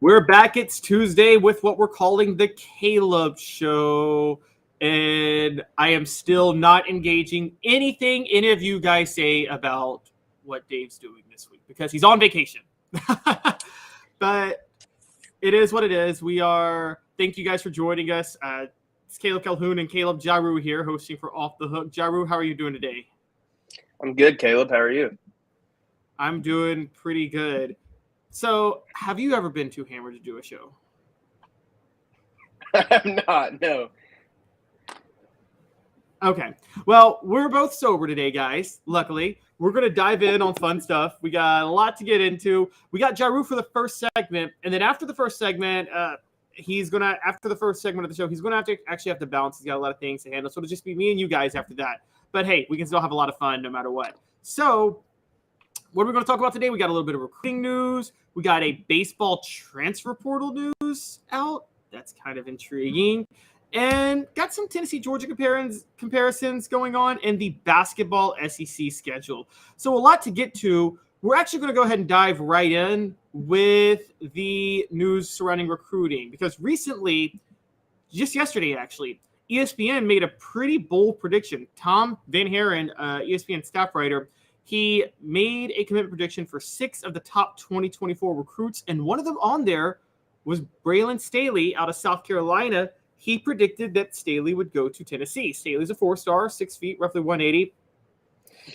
We're back. It's Tuesday with what we're calling the Caleb Show. And I am still not engaging anything any of you guys say about what Dave's doing this week because he's on vacation. But it is what it is. Thank you guys for joining us. It's Caleb Calhoun and Caleb Jarreau here hosting for Off the Hook. Jarreau, how are you doing today? I'm good, Caleb. How are you? I'm doing pretty good. So, have you ever been too hammered to do a show? I'm not, no. Okay. Well, we're both sober today, guys. Luckily, we're going to dive in on fun stuff. We got a lot to get into. We got Jarreau for the first segment, and then after the first segment, after the first segment of the show, he's going to have to balance. He's got a lot of things to handle, so it'll just be me and you guys after that. But hey, we can still have a lot of fun no matter what. So, what are we going to talk about today? We got a little bit of recruiting news. We got a baseball transfer portal news out. That's kind of intriguing. And got some Tennessee-Georgia comparisons going on and the basketball SEC schedule. So a lot to get to. We're actually going to go ahead and dive right in with the news surrounding recruiting. Because recently, just yesterday actually, ESPN made a pretty bold prediction. Tom Van Haren, ESPN staff writer, he made a commitment prediction for 6 of the top 2024 recruits, and one of them on there was Braylon Staley out of South Carolina. He predicted that Staley would go to Tennessee. Staley's a 4-star, 6 feet, roughly 180.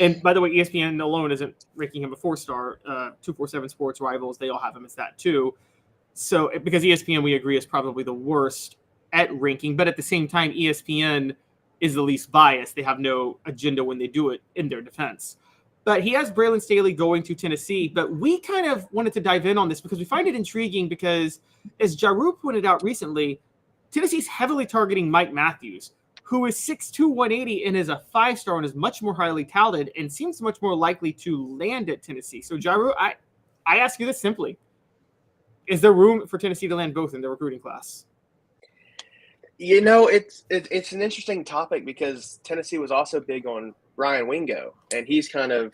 And by the way, ESPN alone isn't ranking him a 4-star. 247 Sports Rivals, they all have him as that too. So because ESPN, we agree, is probably the worst at ranking, but at the same time, ESPN is the least biased. They have no agenda when they do it in their defense. But he has Braylon Staley going to Tennessee. But we kind of wanted to dive in on this because we find it intriguing because, as Jarreau pointed out recently, Tennessee's heavily targeting Mike Matthews, who is 6'2", 180 and is a 5-star and is much more highly touted and seems much more likely to land at Tennessee. So, Jarreau, I ask you this simply. Is there room for Tennessee to land both in the recruiting class? You know, it's an interesting topic because Tennessee was also big on Ryan Wingo, and he's kind of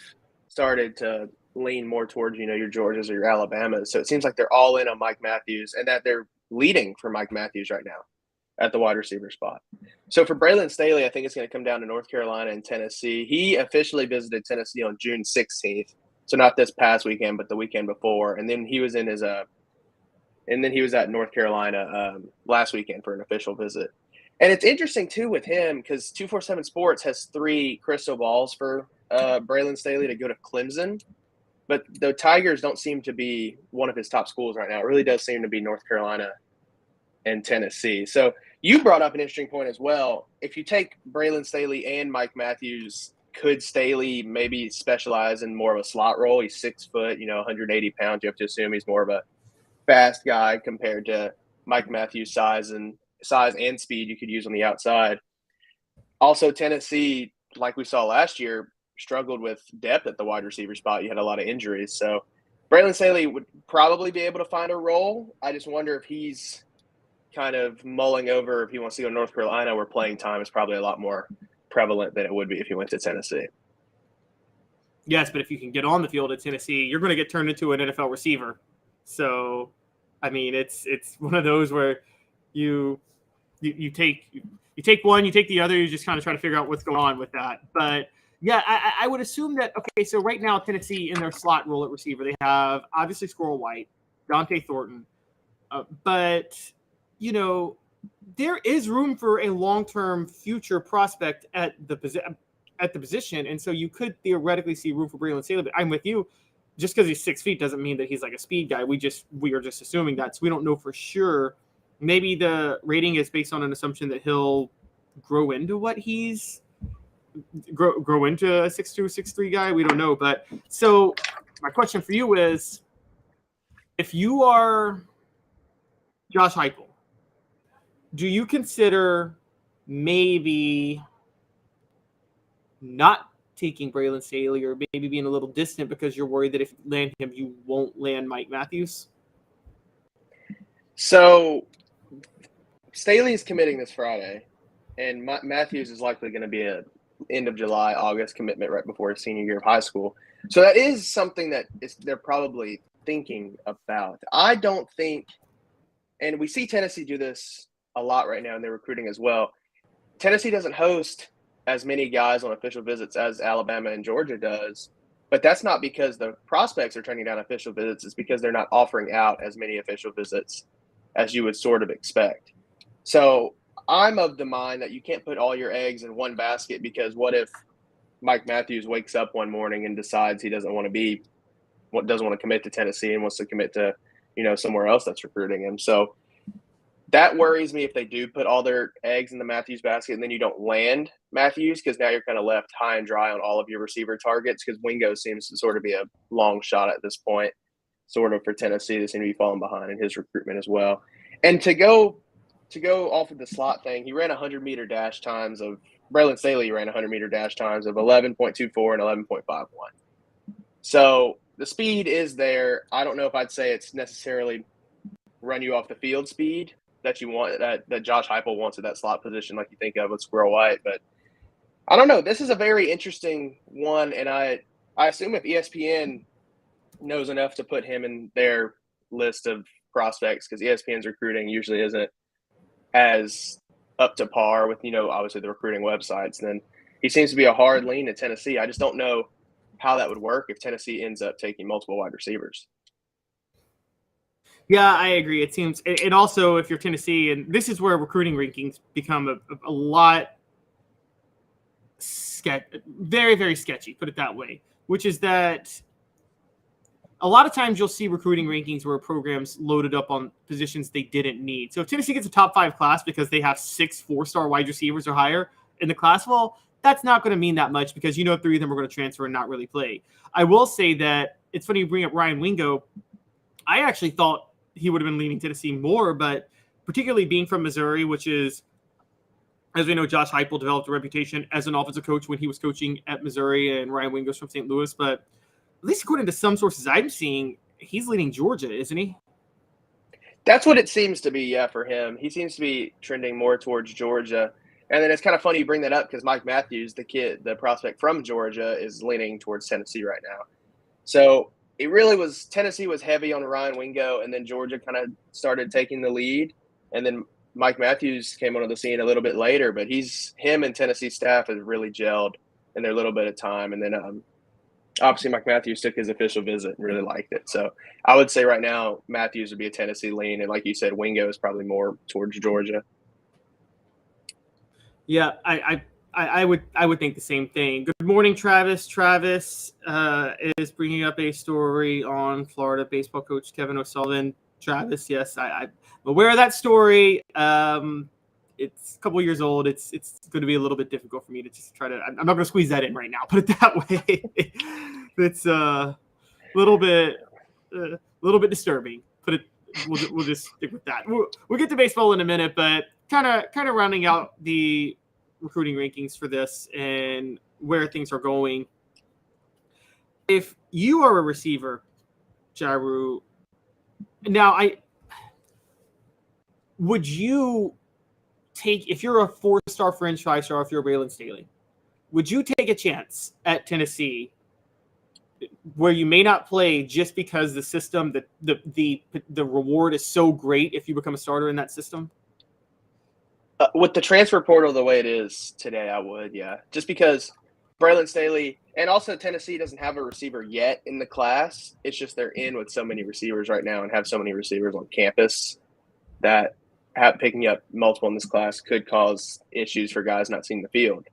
started to lean more towards, your Georgias or your Alabamas. So it seems like they're all in on Mike Matthews and that they're leading for Mike Matthews right now at the wide receiver spot. So for Braylon Staley, I think it's going to come down to North Carolina and Tennessee. He officially visited Tennessee on June 16th. So not this past weekend, but the weekend before. And then he was in his he was at North Carolina last weekend for an official visit. And it's interesting, too, with him because 247 Sports has 3 crystal balls for Braylon Staley to go to Clemson. But the Tigers don't seem to be one of his top schools right now. It really does seem to be North Carolina and Tennessee. So you brought up an interesting point as well. If you take Braylon Staley and Mike Matthews, could Staley maybe specialize in more of a slot role? He's 6 foot, 180 pounds. You have to assume he's more of a fast guy compared to Mike Matthews' size and speed you could use on the outside. Also, Tennessee, like we saw last year, struggled with depth at the wide receiver spot. You had a lot of injuries. So Braylon Staley would probably be able to find a role. I just wonder if he's kind of mulling over if he wants to go to North Carolina, where playing time is probably a lot more prevalent than it would be if he went to Tennessee. Yes, but if you can get on the field at Tennessee, you're going to get turned into an NFL receiver. So, I mean, it's one of those where you take one, you take the other, you just kind of try to figure out what's going on with that. But yeah, I would assume that, okay, so right now Tennessee in their slot role at receiver, they have obviously Squirrel White, Dante Thornton, but there is room for a long-term future prospect at the position, and so you could theoretically see room for Braylon Staley. But I'm with you. Just because he's 6 feet doesn't mean that he's like a speed guy. We are just assuming that, so we don't know for sure. Maybe the rating is based on an assumption that he'll grow into what he's grow into a 6'2", 6'3" guy. We don't know. But so my question for you is, if you are Josh Heupel, do you consider maybe not taking Braylon Staley or maybe being a little distant because you're worried that if you land him, you won't land Mike Matthews? So Staley is committing this Friday, and Matthews is likely going to be a end of July, August commitment right before his senior year of high school. So that is something that they're probably thinking about. I don't think, and we see Tennessee do this a lot right now in their recruiting as well. Tennessee doesn't host as many guys on official visits as Alabama and Georgia does, but that's not because the prospects are turning down official visits. It's because they're not offering out as many official visits as you would sort of expect. So I'm of the mind that you can't put all your eggs in one basket, because what if Mike Matthews wakes up one morning and decides he doesn't want to commit to Tennessee and wants to commit to, somewhere else that's recruiting him. So that worries me if they do put all their eggs in the Matthews basket and then you don't land Matthews, because now you're kind of left high and dry on all of your receiver targets, because Wingo seems to sort of be a long shot at this point, sort of for Tennessee. They seem to be falling behind in his recruitment as well. And to go off of the slot thing, he ran 100-meter dash times of – Braylon Staley ran 100-meter dash times of 11.24 and 11.51. So the speed is there. I don't know if I'd say it's necessarily run you off the field speed that you want, that Josh Heupel wants at that slot position, like you think of with Squirrel White. But I don't know. This is a very interesting one, and I assume if ESPN knows enough to put him in their list of prospects, because ESPN's recruiting usually isn't as up to par with, obviously the recruiting websites, then he seems to be a hard lean at Tennessee. I just don't know how that would work if Tennessee ends up taking multiple wide receivers. Yeah, I agree. It seems, and also if you're Tennessee, and this is where recruiting rankings become a lot very, very sketchy, put it that way, which is that a lot of times you'll see recruiting rankings where programs loaded up on positions they didn't need. So if Tennessee gets a top 5 class because they have 6 4-star wide receivers or higher in the class, well, that's not going to mean that much, because 3 of them are going to transfer and not really play. I will say that it's funny you bring up Ryan Wingo. I actually thought he would have been leaning Tennessee more, but particularly being from Missouri, which is, as we know, Josh Heupel developed a reputation as an offensive coach when he was coaching at Missouri, and Ryan Wingo's from St. Louis. But at least according to some sources I'm seeing, he's leaning Georgia, isn't he? That's what it seems to be, yeah, for him. He seems to be trending more towards Georgia. And then it's kind of funny you bring that up, because Mike Matthews, the prospect from Georgia, is leaning towards Tennessee right now. So it really was – Tennessee was heavy on Ryan Wingo, and then Georgia kind of started taking the lead. And then Mike Matthews came onto the scene a little bit later, but him and Tennessee staff has really gelled in their little bit of time. And then obviously Mike Matthews took his official visit and really liked it. So I would say right now Matthews would be a Tennessee lean, and like you said, Wingo is probably more towards Georgia. Yeah, I would think the same thing. Good morning, Travis. Travis is bringing up a story on Florida baseball coach Kevin O'Sullivan. Travis, yes, I'm aware of that story. It's a couple of years old. It's going to be a little bit difficult for me to just try to. I'm not going to squeeze that in right now. Put it that way. It's a little bit disturbing. We'll just stick with that. We'll get to baseball in a minute, but kind of rounding out the recruiting rankings for this and where things are going. If you are a receiver, Jarreau, now would you take, if you're a 4-star fringe 5-star, if you're Braylon Staley, would you take a chance at Tennessee where you may not play just because the system, the reward is so great if you become a starter in that system? With the transfer portal the way it is today, I would, yeah. Just because Braylon Staley and also Tennessee doesn't have a receiver yet in the class. It's just they're in with so many receivers right now and have so many receivers on campus that picking up multiple in this class could cause issues for guys not seeing the field.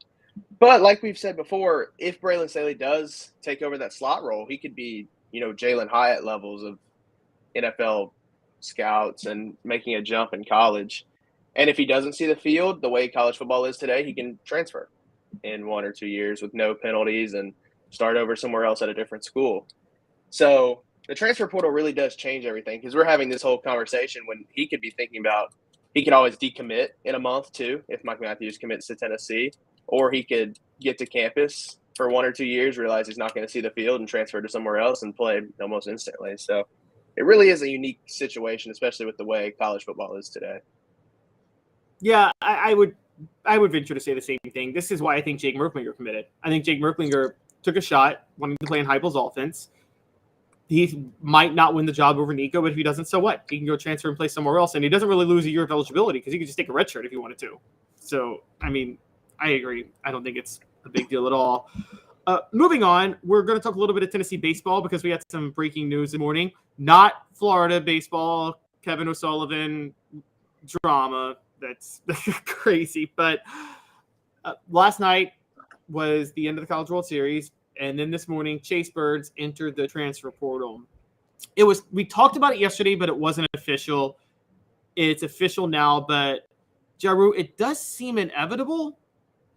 But like we've said before, if Braylon Staley does take over that slot role, he could be, Jalen Hyatt levels of NFL scouts and making a jump in college. And if he doesn't see the field the way college football is today, he can transfer in 1 or 2 years with no penalties and start over somewhere else at a different school. So the transfer portal really does change everything, because we're having this whole conversation when he could be thinking about he could always decommit in a month too if Mike Matthews commits to Tennessee, or he could get to campus for 1 or 2 years, realize he's not going to see the field and transfer to somewhere else and play almost instantly. So it really is a unique situation, especially with the way college football is today. Yeah, I would venture to say the same thing. This is why I think Jake Merklinger committed. I think Jake Merklinger took a shot, wanting to play in Heupel's offense. he might not win the job over Nico, but if he doesn't, so what? He can go transfer and play somewhere else, and he doesn't really lose a year of eligibility because he could just take a red shirt if he wanted to. So, I mean, I agree. I don't think it's a big deal at all. Moving on, we're going to talk a little bit of Tennessee baseball because we had some breaking news this morning. Not Florida baseball, Kevin O'Sullivan drama. That's crazy. But last night was the end of the College World Series. And then this morning, Chase Burns entered the transfer portal. We talked about it yesterday, but it wasn't official. It's official now, but Jarreau, it does seem inevitable.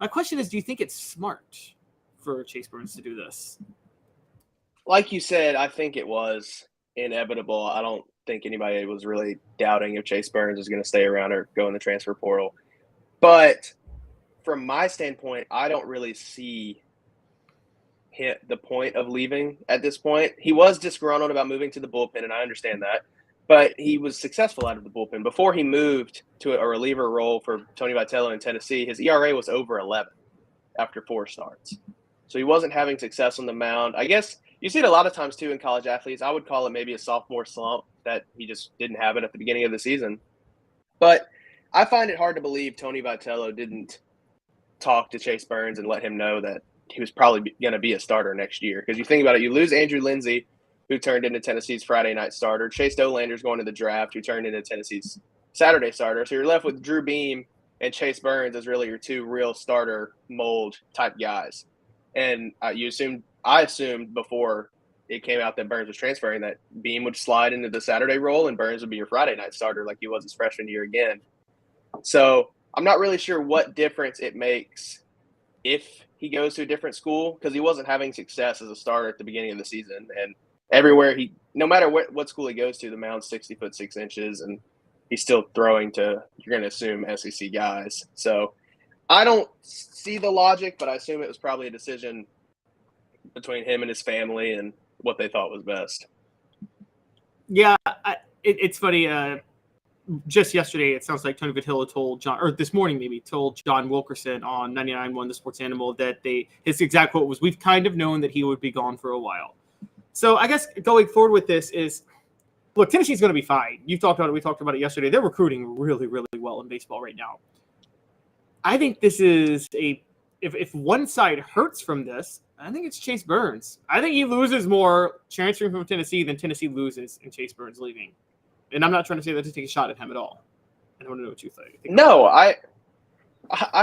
My question is, do you think it's smart for Chase Burns to do this? Like you said, I think it was inevitable. I don't think anybody was really doubting if Chase Burns is going to stay around or go in the transfer portal. But from my standpoint, I don't really see the point of leaving at this point. He was disgruntled about moving to the bullpen, and I understand that. But he was successful out of the bullpen. Before he moved to a reliever role for Tony Vitello in Tennessee, his ERA was over 11 after 4 starts. So he wasn't having success on the mound. I guess you see it a lot of times, too, in college athletes. I would call it maybe a sophomore slump that he just didn't have it at the beginning of the season. But I find it hard to believe Tony Vitello didn't talk to Chase Burns and let him know that he was probably going to be a starter next year. Because you think about it, you lose Andrew Lindsey, who turned into Tennessee's Friday night starter. Chase Dolander's going to the draft, who turned into Tennessee's Saturday starter. So you're left with Drew Beam and Chase Burns as really your 2 real starter mold type guys. And I assumed before it came out that Burns was transferring that Beam would slide into the Saturday role and Burns would be your Friday night starter like he was his freshman year again. So I'm not really sure what difference it makes if he goes to a different school, because he wasn't having success as a starter at the beginning of the season. And everywhere no matter what school he goes to, the mound's 60 foot 6 inches, and he's still throwing to, you're going to assume, SEC guys. So I don't see the logic, but I assume it was probably a decision between him and his family and what they thought was best. Yeah, it's funny. Just yesterday, it sounds like Tony Vitello told John, or this morning maybe, told John Wilkerson on 99.1 The Sports Animal that his exact quote was, "We've kind of known that he would be gone for a while." So I guess going forward with this is, look, Tennessee's going to be fine. You talked about it. We talked about it yesterday. They're recruiting really, really well in baseball right now. I think this is if one side hurts from this, I think it's Chase Burns. I think he loses more transferring from Tennessee than Tennessee loses in Chase Burns leaving. And I'm not trying to say that to take a shot at him at all. I want to know what you think. No, I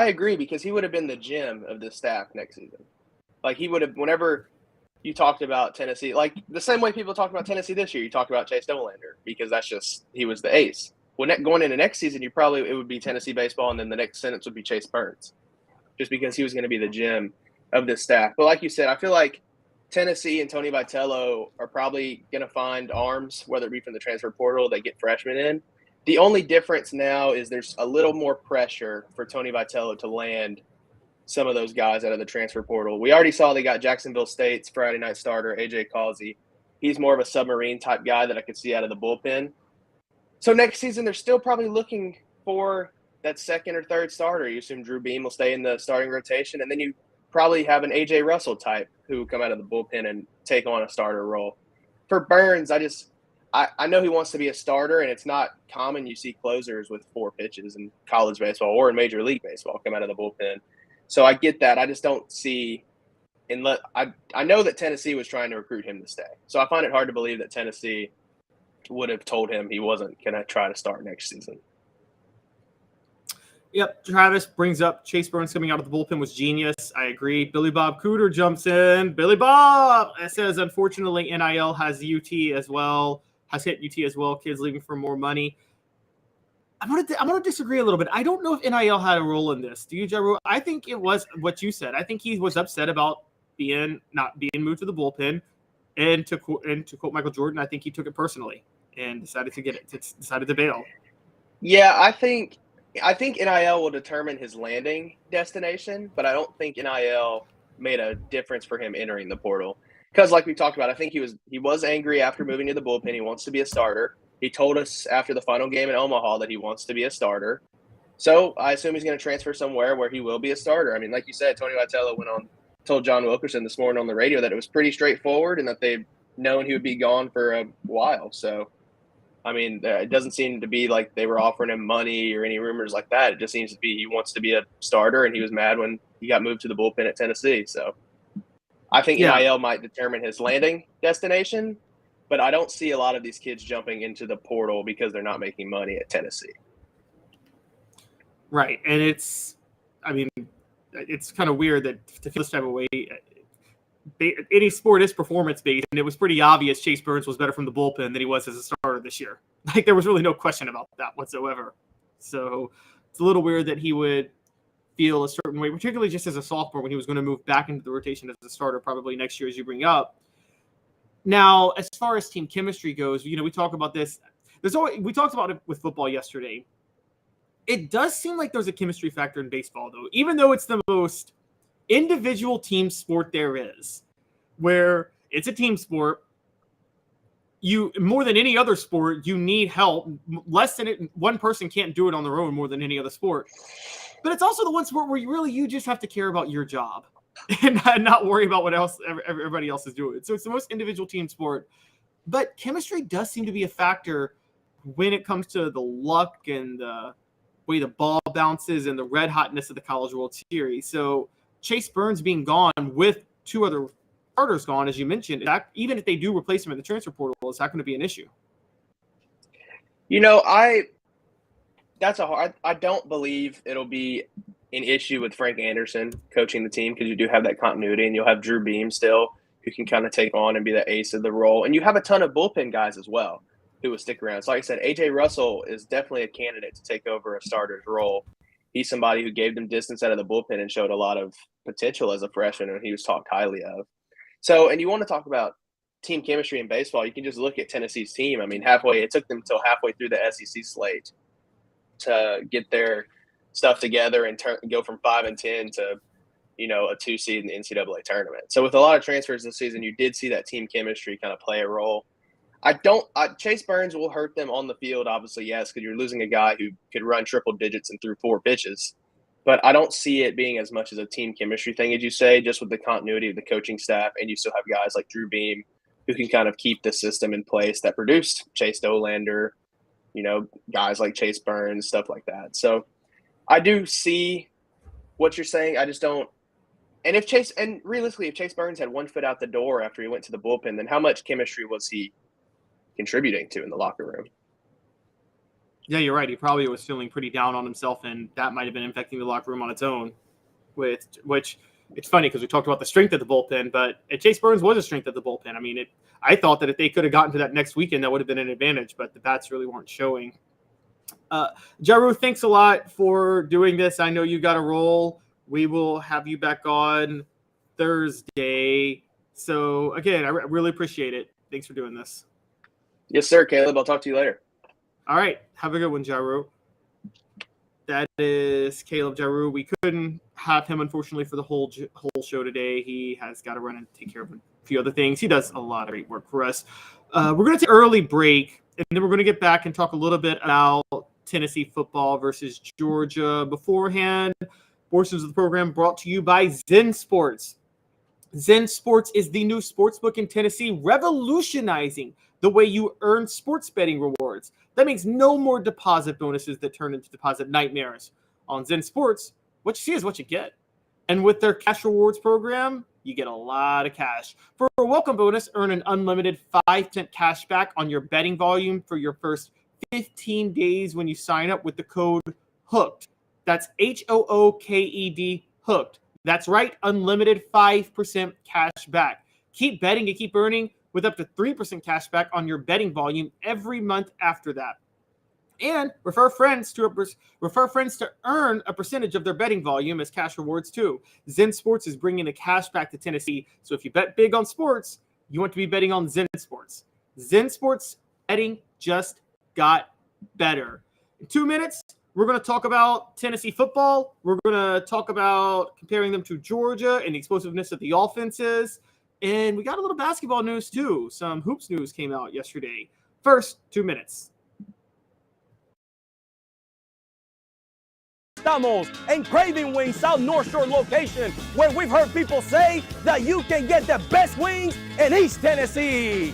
agree, because he would have been the gem of this staff next season. Like, he would have, whenever you talked about Tennessee, like the same way people talked about Tennessee this year, you talked about Chase Dolander, because that's just, he was the ace. When going into next season, it would be Tennessee baseball, and then the next sentence would be Chase Burns, just because he was going to be the gem of this staff. But like you said, I feel like Tennessee and Tony Vitello are probably going to find arms, whether it be from the transfer portal, they get freshmen in. The only difference now is there's a little more pressure for Tony Vitello to land some of those guys out of the transfer portal. We already saw they got Jacksonville State's Friday night starter, AJ Causey. He's more of a submarine type guy that I could see out of the bullpen. So next season, they're still probably looking for that second or third starter. You assume Drew Beam will stay in the starting rotation, and then you probably have an AJ Russell type who come out of the bullpen and take on a starter role. For Burns, I know he wants to be a starter, and it's not common you see closers with 4 pitches in college baseball or in Major League Baseball come out of the bullpen. So I get that. I just don't see – I know that Tennessee was trying to recruit him to stay. So I find it hard to believe that Tennessee would have told him he wasn't going to try to start next season. Yep, Travis brings up Chase Burns coming out of the bullpen was genius. I agree. Billy Bob Cooter jumps in. Billy Bob says, unfortunately, NIL has UT as well, has hit UT as well. Kids leaving for more money. I'm gonna disagree a little bit. I don't know if NIL had a role in this. Do you, Jarreau? I think it was what you said. I think he was upset about not being moved to the bullpen, and to quote Michael Jordan, I think he took it personally and decided to bail. Yeah, I think NIL will determine his landing destination, but I don't think NIL made a difference for him entering the portal. Because like we talked about, I think he was angry after moving to the bullpen. He wants to be a starter. He told us after the final game in Omaha that he wants to be a starter. So I assume he's going to transfer somewhere where he will be a starter. I mean, like you said, Tony Vitello told John Wilkerson this morning on the radio that it was pretty straightforward and that they known he would be gone for a while. So, I mean, it doesn't seem to be like they were offering him money or any rumors like that. It just seems to be he wants to be a starter, and he was mad when he got moved to the bullpen at Tennessee. So I think NIL might determine his landing destination, but I don't see a lot of these kids jumping into the portal because they're not making money at Tennessee. Right. And it's kind of weird that to feel this type of way. Any sport is performance-based, and it was pretty obvious Chase Burns was better from the bullpen than he was as a starter this year. Like, there was really no question about that whatsoever. So it's a little weird that he would feel a certain way, particularly just as a sophomore when he was going to move back into the rotation as a starter probably next year, as you bring up. Now, as far as team chemistry goes, we talk about this. We talked about it with football yesterday. It does seem like there's a chemistry factor in baseball, though, even though it's the most individual team sport there is, where it's a team sport. You, more than any other sport, you need help. Less than it, one person can't do it on their own more than any other sport. But it's also the one sport where you just have to care about your job and not worry about what else everybody else is doing. So it's the most individual team sport. But chemistry does seem to be a factor when it comes to the luck and the way the ball bounces and the red hotness of the College World Series. So Chase Burns being gone with two other starters gone, as you mentioned, even if they do replace him in the transfer portal, is that going to be an issue? I don't believe it'll be an issue with Frank Anderson coaching the team, because you do have that continuity, and you'll have Drew Beam still, who can kind of take on and be the ace of the role. And you have a ton of bullpen guys as well who will stick around. So like I said, A.J. Russell is definitely a candidate to take over a starter's role. He's somebody who gave them distance out of the bullpen and showed a lot of potential as a freshman, and he was talked highly of. So, and you want to talk about team chemistry in baseball, you can just look at Tennessee's team. I mean, it took them until halfway through the SEC slate to get their stuff together and go from 5-10 to, a 2 seed in the NCAA tournament. So with a lot of transfers this season, you did see that team chemistry kind of play a role. Chase Burns will hurt them on the field, obviously, yes, because you're losing a guy who could run triple digits and threw 4 pitches. But I don't see it being as much as a team chemistry thing, as you say, just with the continuity of the coaching staff. And you still have guys like Drew Beam who can kind of keep the system in place that produced Chase Dolander, guys like Chase Burns, stuff like that. So I do see what you're saying. I just don't. And realistically, if Chase Burns had one foot out the door after he went to the bullpen, then how much chemistry was he contributing to in the locker room? Yeah, you're right. He probably was feeling pretty down on himself, and that might have been infecting the locker room on its own. Which it's funny because we talked about the strength of the bullpen, but Chase Burns was a strength of the bullpen. I mean, I thought that if they could have gotten to that next weekend, that would have been an advantage, but the bats really weren't showing. Jarreau, thanks a lot for doing this. I know you got a roll. We will have you back on Thursday. So, again, I really appreciate it. Thanks for doing this. Yes, sir, Caleb. I'll talk to you later. All right. Have a good one, Jarreau. That is Caleb Jarreau. We couldn't have him, unfortunately, for the whole show today. He has got to run and take care of a few other things. He does a lot of great work for us. We're going to take an early break, and then we're going to get back and talk a little bit about Tennessee football versus Georgia. Beforehand, portions of the program brought to you by Zen Sports. Zen Sports is the new sportsbook in Tennessee, revolutionizing the way you earn sports betting rewards. That means no more deposit bonuses that turn into deposit nightmares. On Zen Sports, what you see is what you get. And with their cash rewards program, you get a lot of cash. For a welcome bonus, earn an unlimited 5% cash back on your betting volume for your first 15 days when you sign up with the code HOOKED. That's HOOKED, HOOKED. That's right, unlimited 5% cash back. Keep betting and keep earning with up to 3% cash back on your betting volume every month after that. And refer friends to earn a percentage of their betting volume as cash rewards too. Zen Sports is bringing the cash back to Tennessee. So if you bet big on sports, you want to be betting on Zen Sports. Zen Sports betting just got better. In 2 minutes, we're going to talk about Tennessee football. We're going to talk about comparing them to Georgia and the explosiveness of the offenses. And we got a little basketball news too. Some hoops news came out yesterday. First, 2 minutes. Estamos in Craving Wings South North Shore location, where we've heard people say that you can get the best wings in East Tennessee.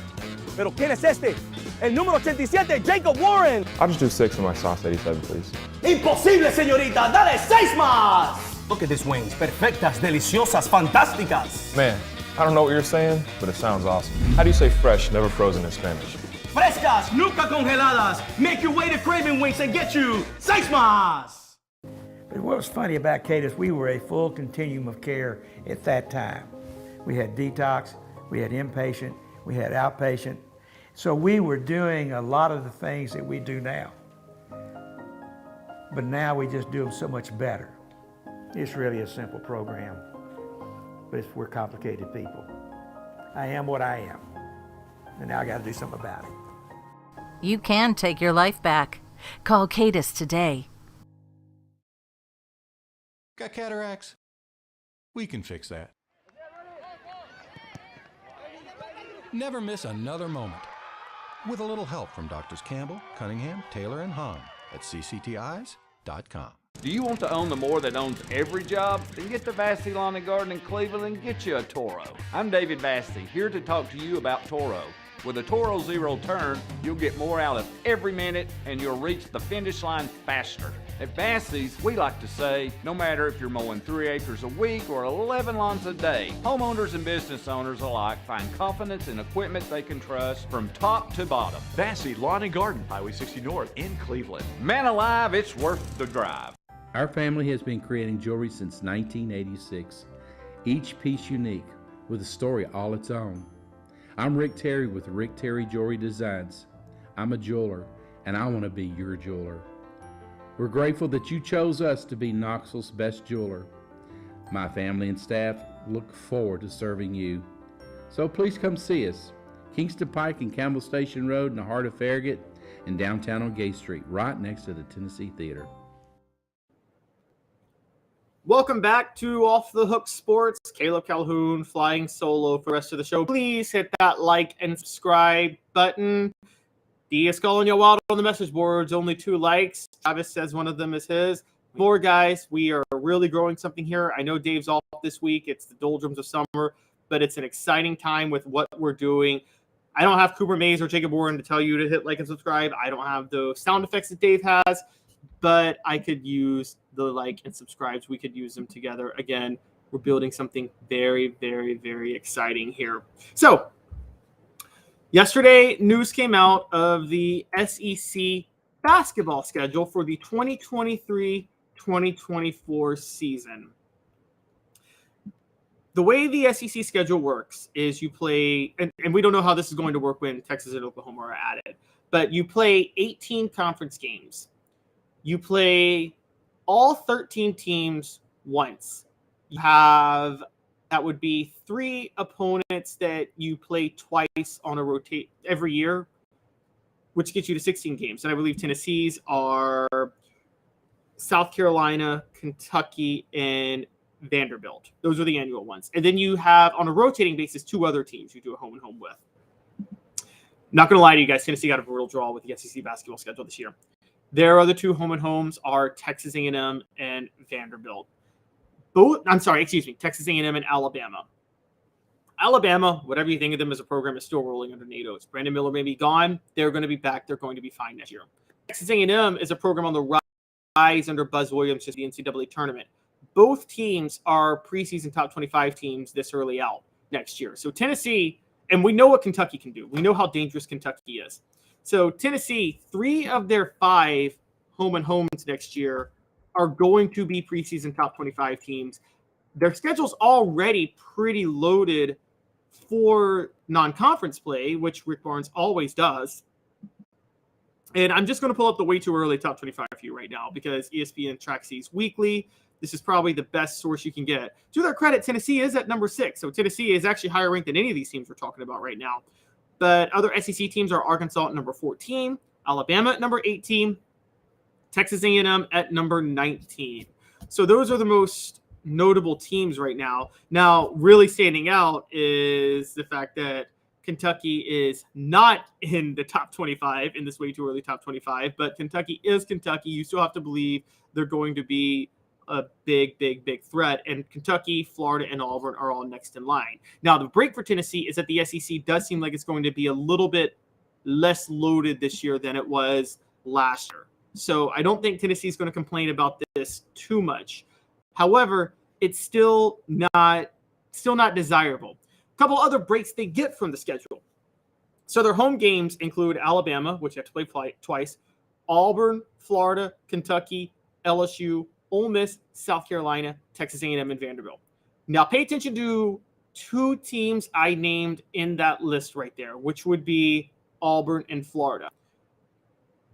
Pero ¿quién es este? El número 87, Jacob Warren. I'll just do 6 in my sauce 87, please. Imposible, señorita. Dale 6 más. Look at these wings. Perfectas, deliciosas, fantásticas. Man, I don't know what you're saying, but it sounds awesome. How do you say fresh, never frozen in Spanish? Frescas, nunca congeladas. Make your way to Craving Wings and get you 6 más. But what was funny about Cadis, we were a full continuum of care at that time. We had detox, we had inpatient, we had outpatient. So we were doing a lot of the things that we do now. But now we just do them so much better. It's really a simple program, but we're complicated people. I am what I am, and now I got to do something about it. You can take your life back. Call Cadis today. Got cataracts? We can fix that. Never miss another moment. With a little help from Doctors Campbell, Cunningham, Taylor, and Hahn at cctis.com. Do you want to own the more that owns every job? Then get to Vassey Lawn and Garden in Cleveland and get you a Toro. I'm David Vassey, here to talk to you about Toro. With a Toro Zero Turn, you'll get more out of every minute and you'll reach the finish line faster. At Vassey's, we like to say, no matter if you're mowing 3 acres a week or 11 lawns a day, homeowners and business owners alike find confidence in equipment they can trust from top to bottom. Vassey Lawn and Garden, Highway 60 North in Cleveland. Man alive, it's worth the drive. Our family has been creating jewelry since 1986, each piece unique with a story all its own. I'm Rick Terry with Rick Terry Jewelry Designs. I'm a jeweler, and I want to be your jeweler. We're grateful that you chose us to be Knoxville's best jeweler. My family and staff look forward to serving you. So please come see us. Kingston Pike and Campbell Station Road in the heart of Farragut and downtown on Gay Street, right next to the Tennessee Theater. Welcome back to Off the Hook Sports. Caleb Calhoun flying solo for the rest of the show. Please hit that like and subscribe button. D is calling you wild on the message boards. Only 2 likes. Travis says one of them is his. More guys, we are really growing something here. I know Dave's off this week. It's the doldrums of summer, but it's an exciting time with what we're doing. I don't have Cooper Mays or Jacob Warren to tell you to hit like and subscribe. I don't have the sound effects that Dave has, but I could use the like and subscribes. We could use them together. Again, we're building something very, very, very exciting here. So yesterday, news came out of the SEC basketball schedule for the 2023-2024 season. The way the SEC schedule works is you play, and we don't know how this is going to work when Texas and Oklahoma are added, but you play 18 conference games. You play all 13 teams once. You have, that would be 3 opponents that you play twice on a rotate every year, which gets you to 16 games. And I believe Tennessee's are South Carolina, Kentucky, and Vanderbilt. Those are the annual ones. And then you have, on a rotating basis, 2 other teams you do a home and home with. Not going to lie to you guys, Tennessee got a brutal draw with the SEC basketball schedule this year. Their other 2 home and homes are Texas A&M and Vanderbilt. Texas A&M and Alabama. Alabama, whatever you think of them as a program, is still rolling under NATO's. Brandon Miller may be gone. They're going to be back. They're going to be fine next year. Texas A&M is a program on the rise under Buzz Williams, just the NCAA tournament. Both teams are preseason top 25 teams this early out next year. So Tennessee, and we know what Kentucky can do. We know how dangerous Kentucky is. So Tennessee, 3 of their 5 home and homes next year are going to be preseason top 25 teams. Their schedule's already pretty loaded for non-conference play, which Rick Barnes always does. And I'm just going to pull up the way too early top 25 for you right now because ESPN tracks these weekly. This is probably the best source you can get. To their credit, Tennessee is at number 6. So Tennessee is actually higher ranked than any of these teams we're talking about right now. But other SEC teams are Arkansas at number 14, Alabama at number 18, Texas A&M at number 19. So those are the most notable teams right now. Now, really standing out is the fact that Kentucky is not in the top 25 in this way too early top 25, but Kentucky is Kentucky. You still have to believe they're going to be a big threat. And Kentucky, Florida, and Auburn are all next in line. Now, the break for Tennessee is that the SEC does seem like it's going to be a little bit less loaded this year than it was last year. So I don't think Tennessee is going to complain about this too much. However, it's still not desirable. A couple other breaks they get from the schedule. So their home games include Alabama, which you have to play twice, Auburn, Florida, Kentucky, LSU, Ole Miss, South Carolina, Texas A&M, and Vanderbilt. Now pay attention to two teams I named in that list right there, which would be Auburn and Florida.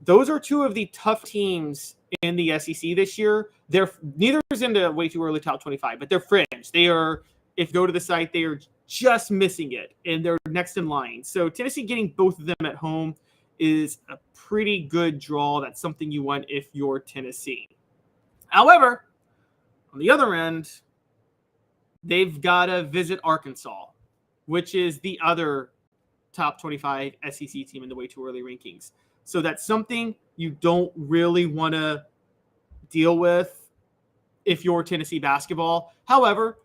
Those are two of the tough teams in the SEC this year. Neither is in the way too early top 25, but they're fringe. They are, if you go to the site, they are just missing it, and they're next in line. So Tennessee getting both of them at home is a pretty good draw. That's something you want if you're Tennessee. However, on the other end, they've got to visit Arkansas, which is the other top 25 SEC team in the way too early rankings. So that's something you don't really want to deal with if you're Tennessee basketball. However,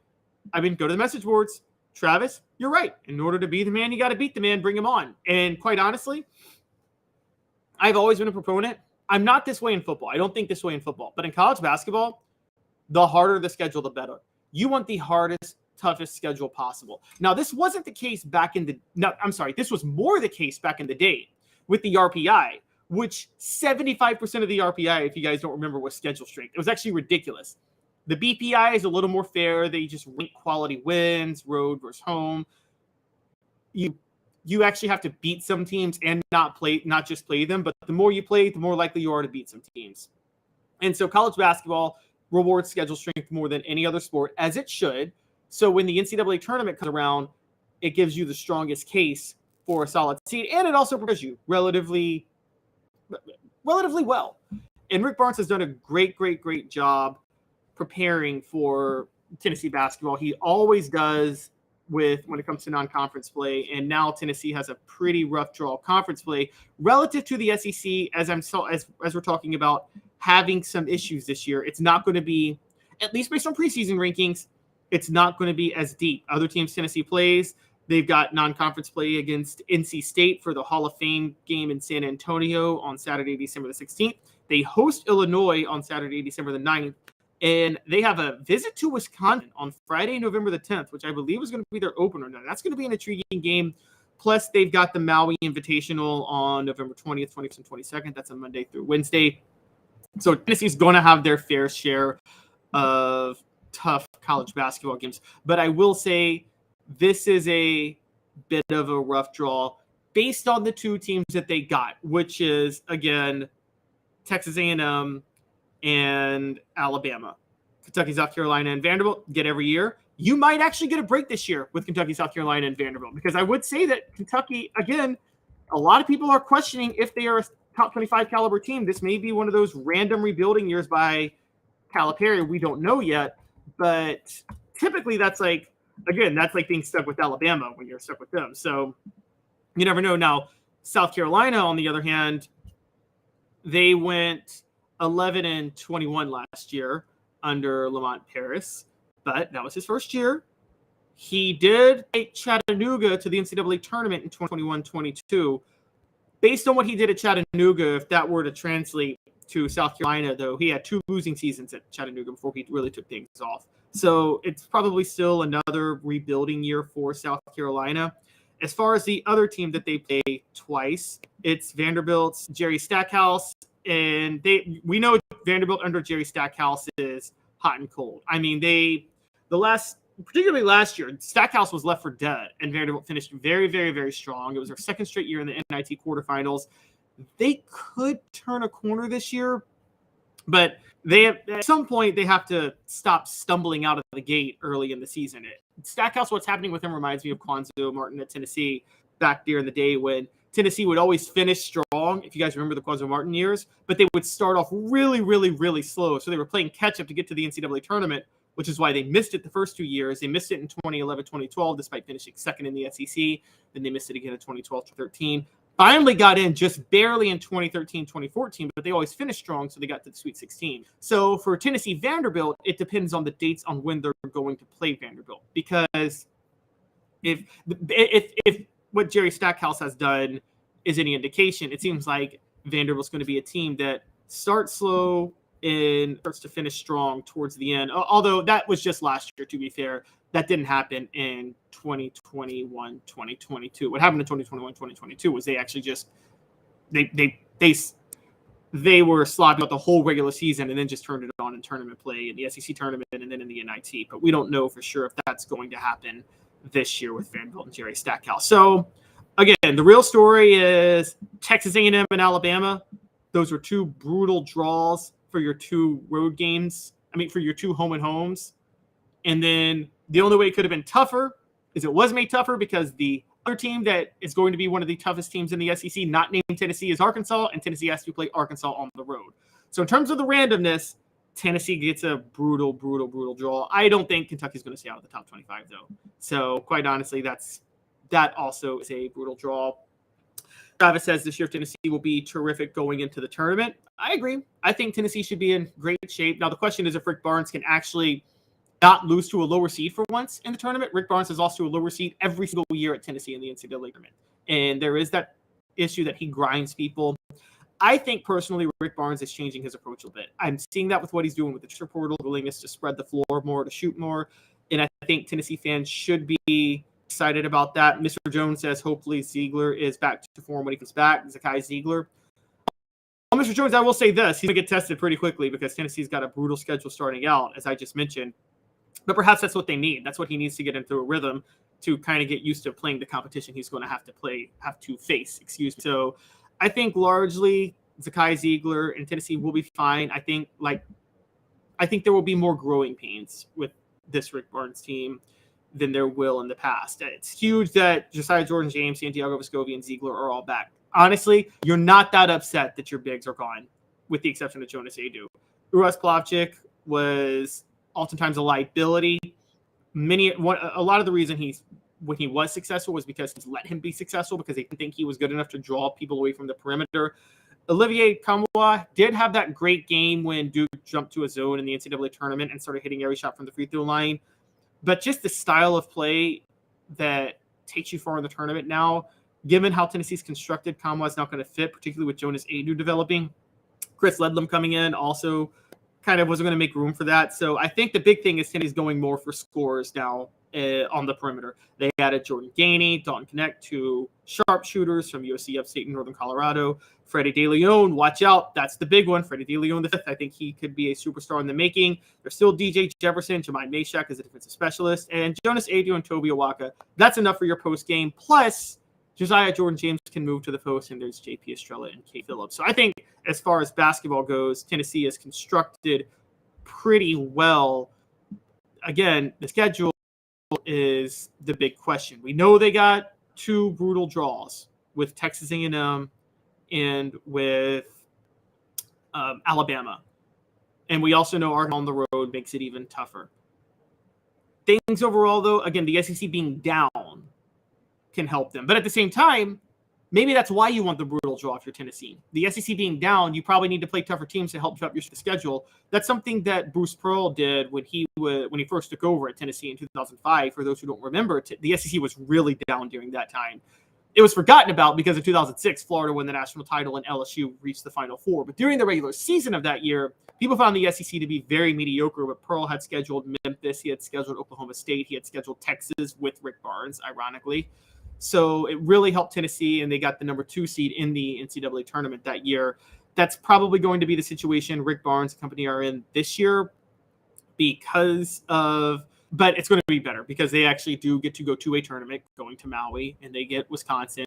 go to the message boards. Travis, you're right. In order to be the man, you got to beat the man. Bring him on. And quite honestly, I've always been a proponent. I'm not this way in football. I don't think this way in football. But in college basketball, the harder the schedule, the better. You want the hardest, toughest schedule possible. Now, this wasn't the case this was more the case back in the day with the RPI, which 75% of the RPI, if you guys don't remember, was schedule strength. It was actually ridiculous. The BPI is a little more fair. They just rank quality wins, road versus home. You actually have to beat some teams and not just play them. But the more you play, the more likely you are to beat some teams. And so college basketball rewards schedule strength more than any other sport, as it should. So when the NCAA tournament comes around, it gives you the strongest case for a solid seed, and it also prepares you relatively well. And Rick Barnes has done a great job preparing for Tennessee basketball. He always does when it comes to non-conference play, and now Tennessee has a pretty rough draw of conference play relative to the SEC. As we're talking about having some issues this year, it's not going to be, at least based on preseason rankings, it's not going to be as deep. Other teams Tennessee plays, they've got non-conference play against NC State for the Hall of Fame game in San Antonio on Saturday, December the 16th. They host Illinois on Saturday, December the 9th. And they have a visit to Wisconsin on Friday, November the 10th, which I believe is going to be their opener. Now, that's going to be an intriguing game. Plus, they've got the Maui Invitational on November 20th, 21st, and 22nd. That's a Monday through Wednesday. So Tennessee's going to have their fair share of tough college basketball games. But I will say this is a bit of a rough draw based on the two teams that they got, which is, again, Texas A&M and Alabama. Kentucky, South Carolina, and Vanderbilt get every year. You might actually get a break this year with Kentucky, South Carolina, and Vanderbilt, because I would say that Kentucky, again, a lot of people are questioning if they are a top 25 caliber team. This may be one of those random rebuilding years by Calipari. We don't know yet, but typically that's like being stuck with Alabama when you're stuck with them. So you never know. Now, South Carolina, on the other hand, they went 11-21 last year under Lamont Paris, but that was his first year. He did take Chattanooga to the NCAA tournament in 2021-22. Based on what he did at Chattanooga, if that were to translate to South Carolina, though, he had 2 losing seasons at Chattanooga before he really took things off. So it's probably still another rebuilding year for South Carolina. As far as the other team that they play twice, it's Vanderbilt's Jerry Stackhouse. And we know Vanderbilt under Jerry Stackhouse is hot and cold. I mean, particularly last year, Stackhouse was left for dead, and Vanderbilt finished very, very, very strong. It was their second straight year in the NIT quarterfinals. They could turn a corner this year, but at some point they have to stop stumbling out of the gate early in the season. Stackhouse, what's happening with him reminds me of Quanzo Martin at Tennessee back there in the day when Tennessee would always finish strong, if you guys remember the Quanzo Martin years, but they would start off really, really, really slow. So they were playing catch-up to get to the NCAA tournament which is why they missed it the first 2 years. They missed it in 2011, 2012, despite finishing second in the SEC. Then they missed it again in 2012 to 13. Finally got in just barely in 2013, 2014, but they always finished strong, so they got to the Sweet 16. So for Tennessee Vanderbilt, it depends on the dates on when they're going to play Vanderbilt. Because if what Jerry Stackhouse has done is any indication, it seems like Vanderbilt's going to be a team that starts slow and starts to finish strong towards the end. Although that was just last year, to be fair. That didn't happen in 2021, 2022. What happened in 2021, 2022 was they actually just they were slogging out the whole regular season and then just turned it on in tournament play in the SEC tournament and then in the NIT. But we don't know for sure if that's going to happen this year with Vanderbilt and Jerry Stackhouse. So again, the real story is Texas A&M and Alabama. Those were two brutal draws for your two road games. For your two home and homes. And then the only way it could have been tougher is it was made tougher because the other team that is going to be one of the toughest teams in the SEC, not named Tennessee, is Arkansas, and Tennessee has to play Arkansas on the road. So in terms of the randomness, Tennessee gets a brutal draw. I don't think Kentucky's going to stay out of the top 25, though. So quite honestly, that also is a brutal draw. Travis says this year Tennessee will be terrific going into the tournament. I agree. I think Tennessee should be in great shape. Now, the question is if Rick Barnes can actually not lose to a lower seed for once in the tournament. Rick Barnes has lost to a lower seed every single year at Tennessee in the NCAA tournament. And there is that issue that he grinds people. I think personally Rick Barnes is changing his approach a bit. I'm seeing that with what he's doing with the transfer portal, willingness to spread the floor more, to shoot more. And I think Tennessee fans should be excited about that. Mr. Jones says hopefully Ziegler is back to form when he comes back. Zakai Ziegler. Well, Mr. Jones, I will say this. He's going to get tested pretty quickly because Tennessee's got a brutal schedule starting out, as I just mentioned. But perhaps that's what they need. That's what he needs to get into a rhythm to kind of get used to playing the competition he's going to have to face. So I think largely Zakai Ziegler and Tennessee will be fine. I think there will be more growing pains with this Rick Barnes team than there will in the past. It's huge that Josiah Jordan-James, Santiago Vescovi, and Ziegler are all back. Honestly, you're not that upset that your bigs are gone, with the exception of Jonas Adu. Uras Plavcic was oftentimes a liability. A lot of the reason when he was successful was because he's let him be successful because they didn't think he was good enough to draw people away from the perimeter. Olivier Kamwa did have that great game when Duke jumped to a zone in the NCAA tournament and started hitting every shot from the free throw line. But just the style of play that takes you far in the tournament now, given how Tennessee's constructed, Kamwa is not going to fit, particularly with Jonas Adu developing. Chris Ledlam coming in also kind of wasn't going to make room for that. So I think the big thing is Tennessee's going more for scores now on the perimeter. They added Jordan Gainey, Dalton Connect, two sharpshooters from USC Upstate in Northern Colorado. Freddie DeLeon, watch out. That's the big one. Freddie DeLeon the fifth. I think he could be a superstar in the making. There's still DJ Jefferson, Jemai Mashak as a defensive specialist, and Jonas Adu and Toby Awaka. That's enough for your post game. Plus, Josiah Jordan-James can move to the post, and there's JP Estrella and Kate Phillips. So I think as far as basketball goes, Tennessee is constructed pretty well. Again, the schedule is the big question. We know they got two brutal draws with Texas A&M and with Alabama. And we also know Arkansas on the road makes it even tougher. Things overall, though, again, the SEC being down can help them. But at the same time, maybe that's why you want the brutal draw if you're Tennessee. The SEC being down, you probably need to play tougher teams to help you up your schedule. That's something that Bruce Pearl did when he first took over at Tennessee in 2005. For those who don't remember, the SEC was really down during that time. It was forgotten about because in 2006, Florida won the national title and LSU reached the Final Four. But during the regular season of that year, people found the SEC to be very mediocre. But Pearl had scheduled Memphis, he had scheduled Oklahoma State, he had scheduled Texas with Rick Barnes, ironically. So it really helped Tennessee, and they got the number 2 seed in the NCAA tournament that year. That's probably going to be the situation Rick Barnes and company are in this year but it's going to be better because they actually do get to go to a tournament going to Maui, and they get Wisconsin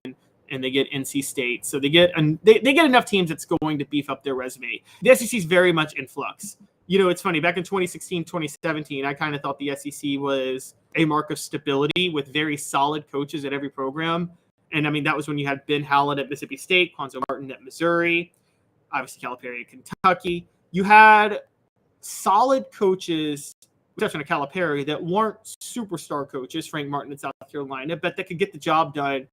and they get NC State. So they get enough teams that's going to beef up their resume. The SEC is very much in flux. You know, it's funny. Back in 2016, 2017, I kind of thought the SEC was a mark of stability with very solid coaches at every program. And, I mean, that was when you had Ben Howland at Mississippi State, Quanzo Martin at Missouri, obviously Calipari at Kentucky. You had solid coaches exception of Calipari, that weren't superstar coaches, Frank Martin in South Carolina, but that could get the job done.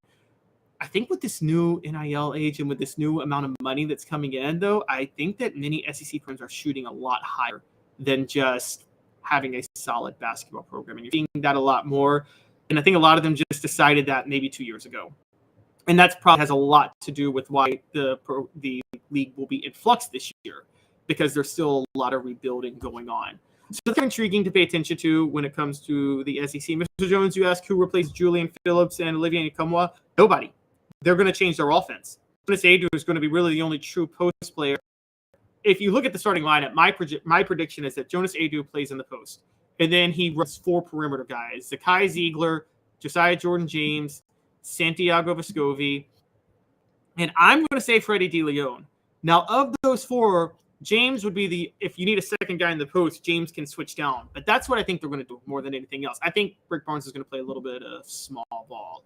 I think with this new NIL age and with this new amount of money that's coming in, though, I think that many SEC programs are shooting a lot higher than just having a solid basketball program. And you're seeing that a lot more. And I think a lot of them just decided that maybe 2 years ago. And that's probably has a lot to do with why the league will be in flux this year, because there's still a lot of rebuilding going on. So that's intriguing to pay attention to when it comes to the SEC. Mr. Jones, you asked who replaced Julian Phillips and Olivier Nkamhoua. Nobody. They're going to change their offense. Jonas Aidoo is going to be really the only true post player. If you look at the starting lineup, my prediction is that Jonas Aidoo plays in the post. And then he runs 4 perimeter guys: Zakai Ziegler, Josiah Jordan-James, Santiago Vescovi, and I'm going to say Freddie DeLeon. Now, of those 4, James would be if you need a second guy in the post, James can switch down. But that's what I think they're going to do more than anything else. I think Rick Barnes is going to play a little bit of small ball.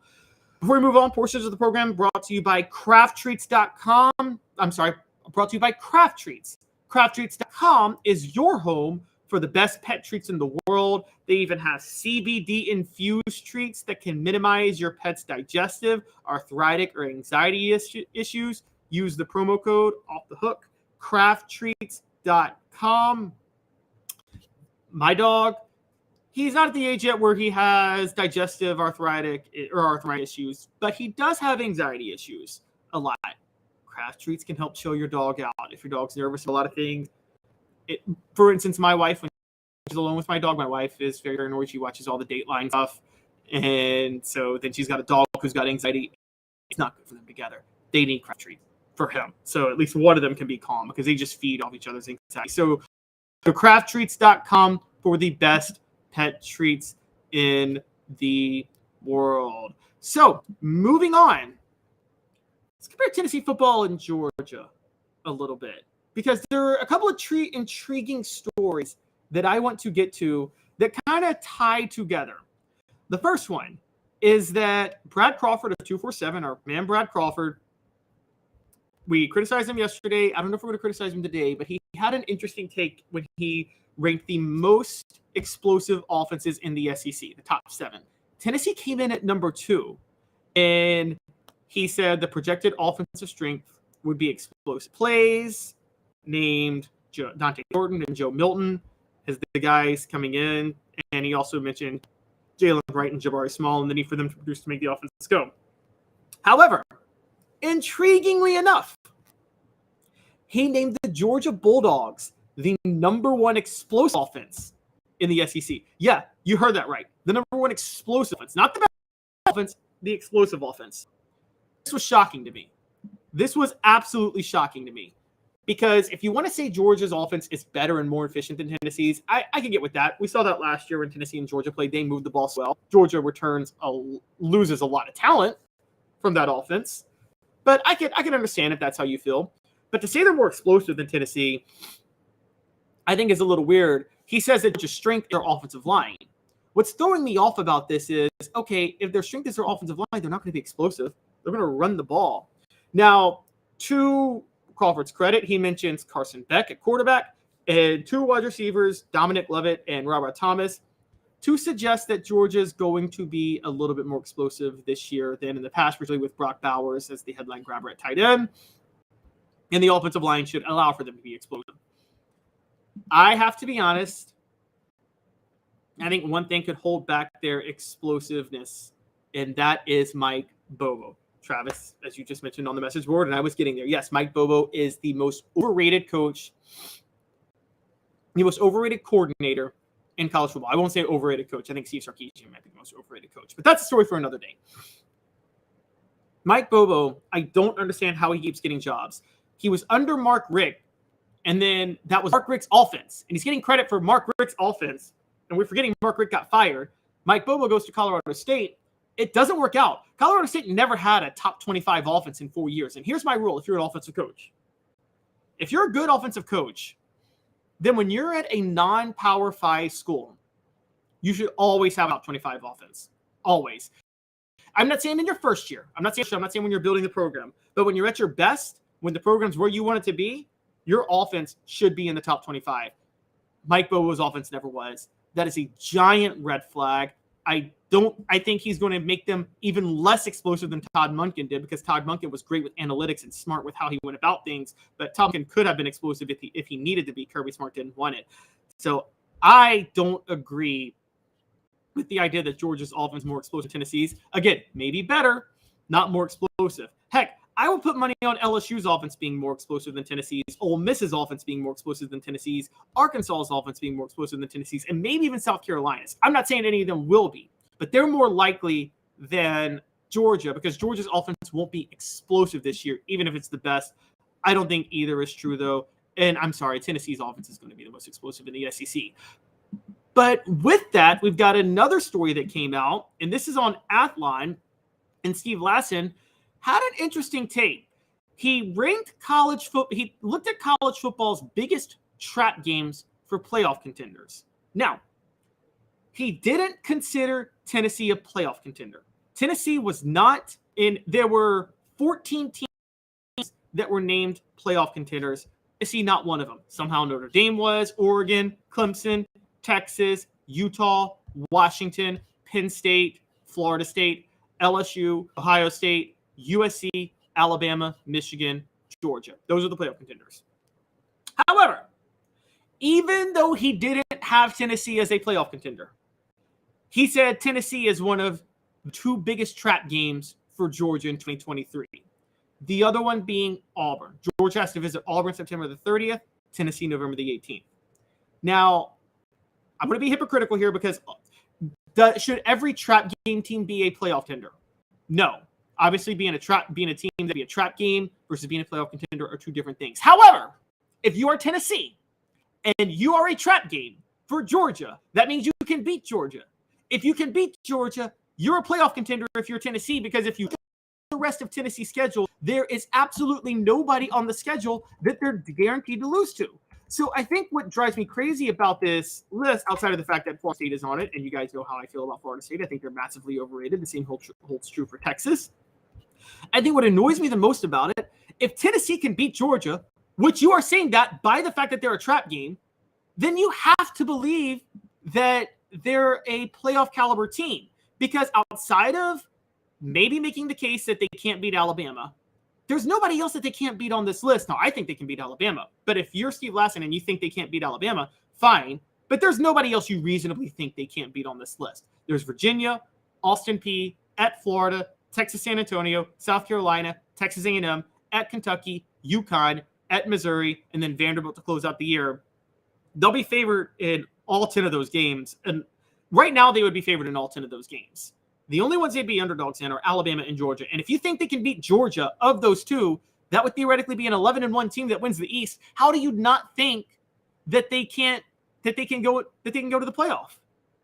Before we move on, portions of the program brought to you by crafttreats.com. I'm sorry, brought to you by Craft Treats. Crafttreats.com is your home for the best pet treats in the world. They even have CBD-infused treats that can minimize your pet's digestive, arthritic, or anxiety issues. Use the promo code Off the Hook. Crafttreats.com. My dog, he's not at the age yet where he has digestive arthritic issues, but he does have anxiety issues a lot. Craft Treats can help chill your dog out. If your dog's nervous about a lot of things. For instance, my wife, when she's alone with my dog, my wife is very annoyed. She watches all the Dateline stuff. And so then she's got a dog who's got anxiety. It's not good for them together. They need Craft Treats for him. So at least one of them can be calm because they just feed off each other's anxiety. So crafttreats.com for the best pet treats in the world. So moving on, let's compare Tennessee football and Georgia a little bit, because there are a couple of intriguing stories that I want to get to that kind of tie together. The first one is that Brad Crawford of 247, our man Brad Crawford, we criticized him yesterday. I don't know if we're going to criticize him today, but he had an interesting take when he ranked the most explosive offenses in the SEC, the top 7. Tennessee came in at number 2, and he said the projected offensive strength would be explosive plays, named Dante Thornton and Joe Milton as the guys coming in, and he also mentioned Jalen Bright and Jabari Small and the need for them to produce to make the offense go. However, intriguingly enough, he named the Georgia Bulldogs the number 1 explosive offense in the SEC. Yeah, you heard that right. The number 1 explosive offense, not the best offense, the explosive offense. This was shocking to me. This was absolutely shocking to me. Because if you want to say Georgia's offense is better and more efficient than Tennessee's, I can get with that. We saw that last year when Tennessee and Georgia played. They moved the ball so well. Georgia loses a lot of talent from that offense. But I can understand if that's how you feel. But to say they're more explosive than Tennessee, I think is a little weird. He says that just strength is their offensive line. What's throwing me off about this is, okay, if their strength is their offensive line, they're not going to be explosive. They're going to run the ball. Now, to Crawford's credit, he mentions Carson Beck at quarterback and 2 wide receivers, Dominic Lovett and Robert Thomas, to suggest that Georgia's going to be a little bit more explosive this year than in the past, particularly with Brock Bowers as the headline grabber at tight end. And the offensive line should allow for them to be explosive. I have to be honest, I think one thing could hold back their explosiveness, and that is Mike Bobo. Travis, as you just mentioned on the message board, and I was getting there. Yes, Mike Bobo is the most overrated coach, the most overrated coordinator in college football. I won't say overrated coach. I think Steve Sarkisian might be the most overrated coach, but that's a story for another day. Mike Bobo, I don't understand how he keeps getting jobs. He was under Mark Richt, and then that was Mark Richt's offense, and he's getting credit for Mark Richt's offense, and we're forgetting Mark Richt got fired. Mike Bobo goes to Colorado State. It doesn't work out. Colorado State never had a top 25 offense in 4 years. And here's my rule if you're an offensive coach. If you're a good offensive coach, then when you're at a non-Power 5 school, you should always have a top 25 offense. Always. I'm not saying in your first year. I'm not saying when you're building the program. But when you're at your best, when the program's where you want it to be, your offense should be in the top 25. Mike Bobo's offense never was. That is a giant red flag. I think he's going to make them even less explosive than Todd Monken did, because Todd Monken was great with analytics and smart with how he went about things. But Todd Monken could have been explosive if he needed to be. Kirby Smart didn't want it. So I don't agree with the idea that Georgia's offense is more explosive than Tennessee's. Again, maybe better, not more explosive. Heck, I would put money on LSU's offense being more explosive than Tennessee's, Ole Miss's offense being more explosive than Tennessee's, Arkansas's offense being more explosive than Tennessee's, and maybe even South Carolina's. I'm not saying any of them will be, but they're more likely than Georgia, because Georgia's offense won't be explosive this year, even if it's the best. I don't think either is true, though. And I'm sorry, Tennessee's offense is going to be the most explosive in the SEC. But with that, we've got another story that came out, and this is on Athline, and Steve Lassen had an interesting take. He ranked he looked at college football's biggest trap games for playoff contenders. Now, he didn't consider Tennessee a playoff contender. Tennessee was not in. There were 14 teams that were named playoff contenders. Tennessee, not one of them. Somehow Notre Dame was, Oregon, Clemson, Texas, Utah, Washington, Penn State, Florida State, LSU, Ohio State, USC, Alabama, Michigan, Georgia. Those are the playoff contenders. However, even though he didn't have Tennessee as a playoff contender, he said Tennessee is one of the two biggest trap games for Georgia in 2023. The other one being Auburn. Georgia has to visit Auburn September the 30th, Tennessee November the 18th. Now, I'm going to be hypocritical here, because should every trap game team be a playoff contender? No. Obviously, being a team that be a trap game versus being a playoff contender are two different things. However, if you are Tennessee and you are a trap game for Georgia, that means you can beat Georgia. If you can beat Georgia, you're a playoff contender if you're Tennessee, because if you look at the rest of Tennessee's schedule, there is absolutely nobody on the schedule that they're guaranteed to lose to. So I think what drives me crazy about this list, outside of the fact that Florida State is on it, and you guys know how I feel about Florida State, I think they're massively overrated. The same holds true for Texas. I think what annoys me the most about it, if Tennessee can beat Georgia, which you are saying that by the fact that they're a trap game, then you have to believe that they're a playoff caliber team. Because outside of maybe making the case that they can't beat Alabama, there's nobody else that they can't beat on this list. Now, I think they can beat Alabama. But if you're Steve Lassen and you think they can't beat Alabama, fine. But there's nobody else you reasonably think they can't beat on this list. There's Virginia, Austin Peay, at Florida, Texas San Antonio, South Carolina, Texas A&M, at Kentucky, UConn, at Missouri, and then Vanderbilt to close out the year. They'll be favored in all 10 of those games. And right now, they would be favored in all 10 of those games. The only ones they'd be underdogs in are Alabama and Georgia. And if you think they can beat Georgia of those two, that would theoretically be an 11-1 team that wins the East. How do you not think that they can go to the playoff?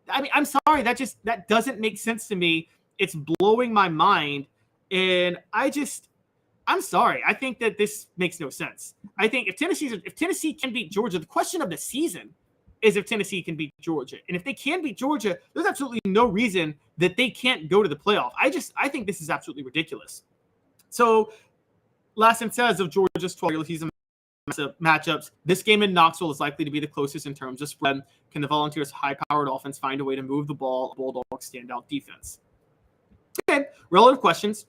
I mean, I'm sorry, that doesn't make sense to me. It's blowing my mind. And I'm sorry. I think that this makes no sense. I think if Tennessee can beat Georgia, the question of the season is if Tennessee can beat Georgia. And if they can beat Georgia, there's absolutely no reason that they can't go to the playoff. I think this is absolutely ridiculous. So Lassen says of Georgia's 12 regular season matchups, this game in Knoxville is likely to be the closest in terms of spread. Can the Volunteers' high-powered offense find a way to move the ball? Bulldogs standout defense. Okay, relative questions.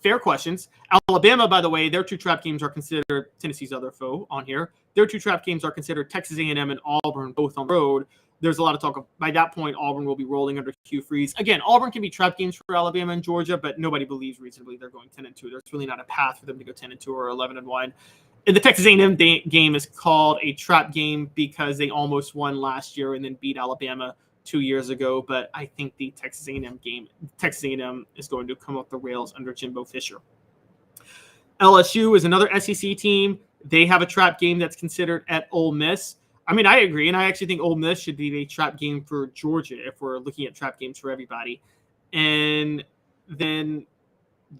Fair questions. Alabama, by the way, their two trap games are considered Tennessee's other foe on here. Their two trap games are considered Texas A&M and Auburn, both on the road. There's a lot of talk of, by that point, Auburn will be rolling under Hugh Freeze. Again, Auburn can be trap games for Alabama and Georgia, but nobody believes reasonably they're going 10-2. There's really not a path for them to go 10-2 or 11-1. And the Texas A&M game is called a trap game because they almost won last year and then beat Alabama 2 years ago. But I think the Texas A&M is going to come off the rails under Jimbo Fisher. LSU is another SEC team. They have a trap game that's considered at Ole Miss. I mean, I agree, and I actually think Ole Miss should be a trap game for Georgia if we're looking at trap games for everybody. And then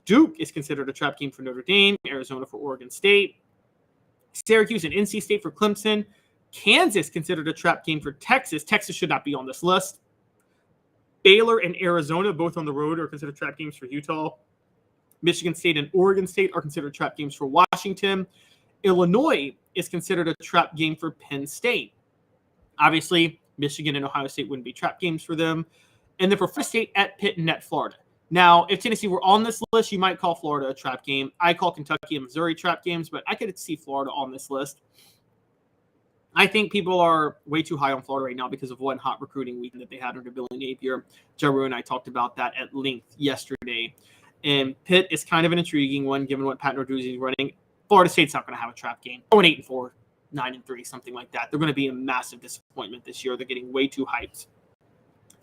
Duke is considered a trap game for Notre Dame, Arizona for Oregon State, Syracuse and NC State for Clemson. Kansas considered a trap game for Texas. Texas should not be on this list. Baylor and Arizona, both on the road, are considered trap games for Utah. Michigan State and Oregon State are considered trap games for Washington. Illinois is considered a trap game for Penn State. Obviously, Michigan and Ohio State wouldn't be trap games for them. And then for Florida State at Pitt and at Florida. Now, if Tennessee were on this list, you might call Florida a trap game. I call Kentucky and Missouri trap games, but I could see Florida on this list. I think people are way too high on Florida right now because of one hot recruiting weekend that they had under Billy Napier. Jarreau and I talked about that at length yesterday. And Pitt is kind of an intriguing one given what Pat Narduzzi is running. Florida State's not going to have a trap game. 8-4, 9-3, something like that. They're going to be a massive disappointment this year. They're getting way too hyped.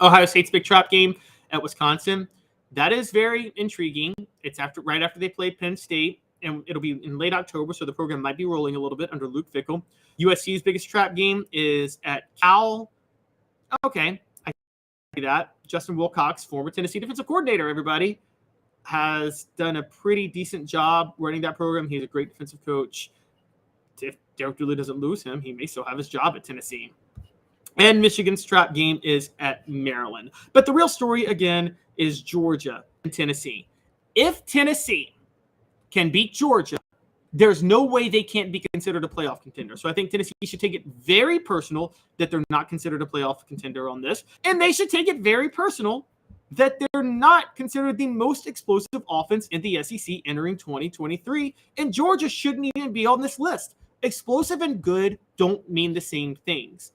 Ohio State's big trap game at Wisconsin. That is very intriguing. It's right after they play Penn State, and it'll be in late October, so the program might be rolling a little bit under Luke Fickell. USC's biggest trap game is at Cal. Okay, I see that. Justin Wilcox, former Tennessee defensive coordinator, everybody, has done a pretty decent job running that program. He's a great defensive coach. If Derek Dooley doesn't lose him, he may still have his job at Tennessee. And Michigan's trap game is at Maryland. But the real story, again, is Georgia and Tennessee. If Tennessee can beat Georgia, there's no way they can't be considered a playoff contender. So I think Tennessee should take it very personal that they're not considered a playoff contender on this. And they should take it very personal that they're not considered the most explosive offense in the SEC entering 2023. And Georgia shouldn't even be on this list. Explosive and good don't mean the same things.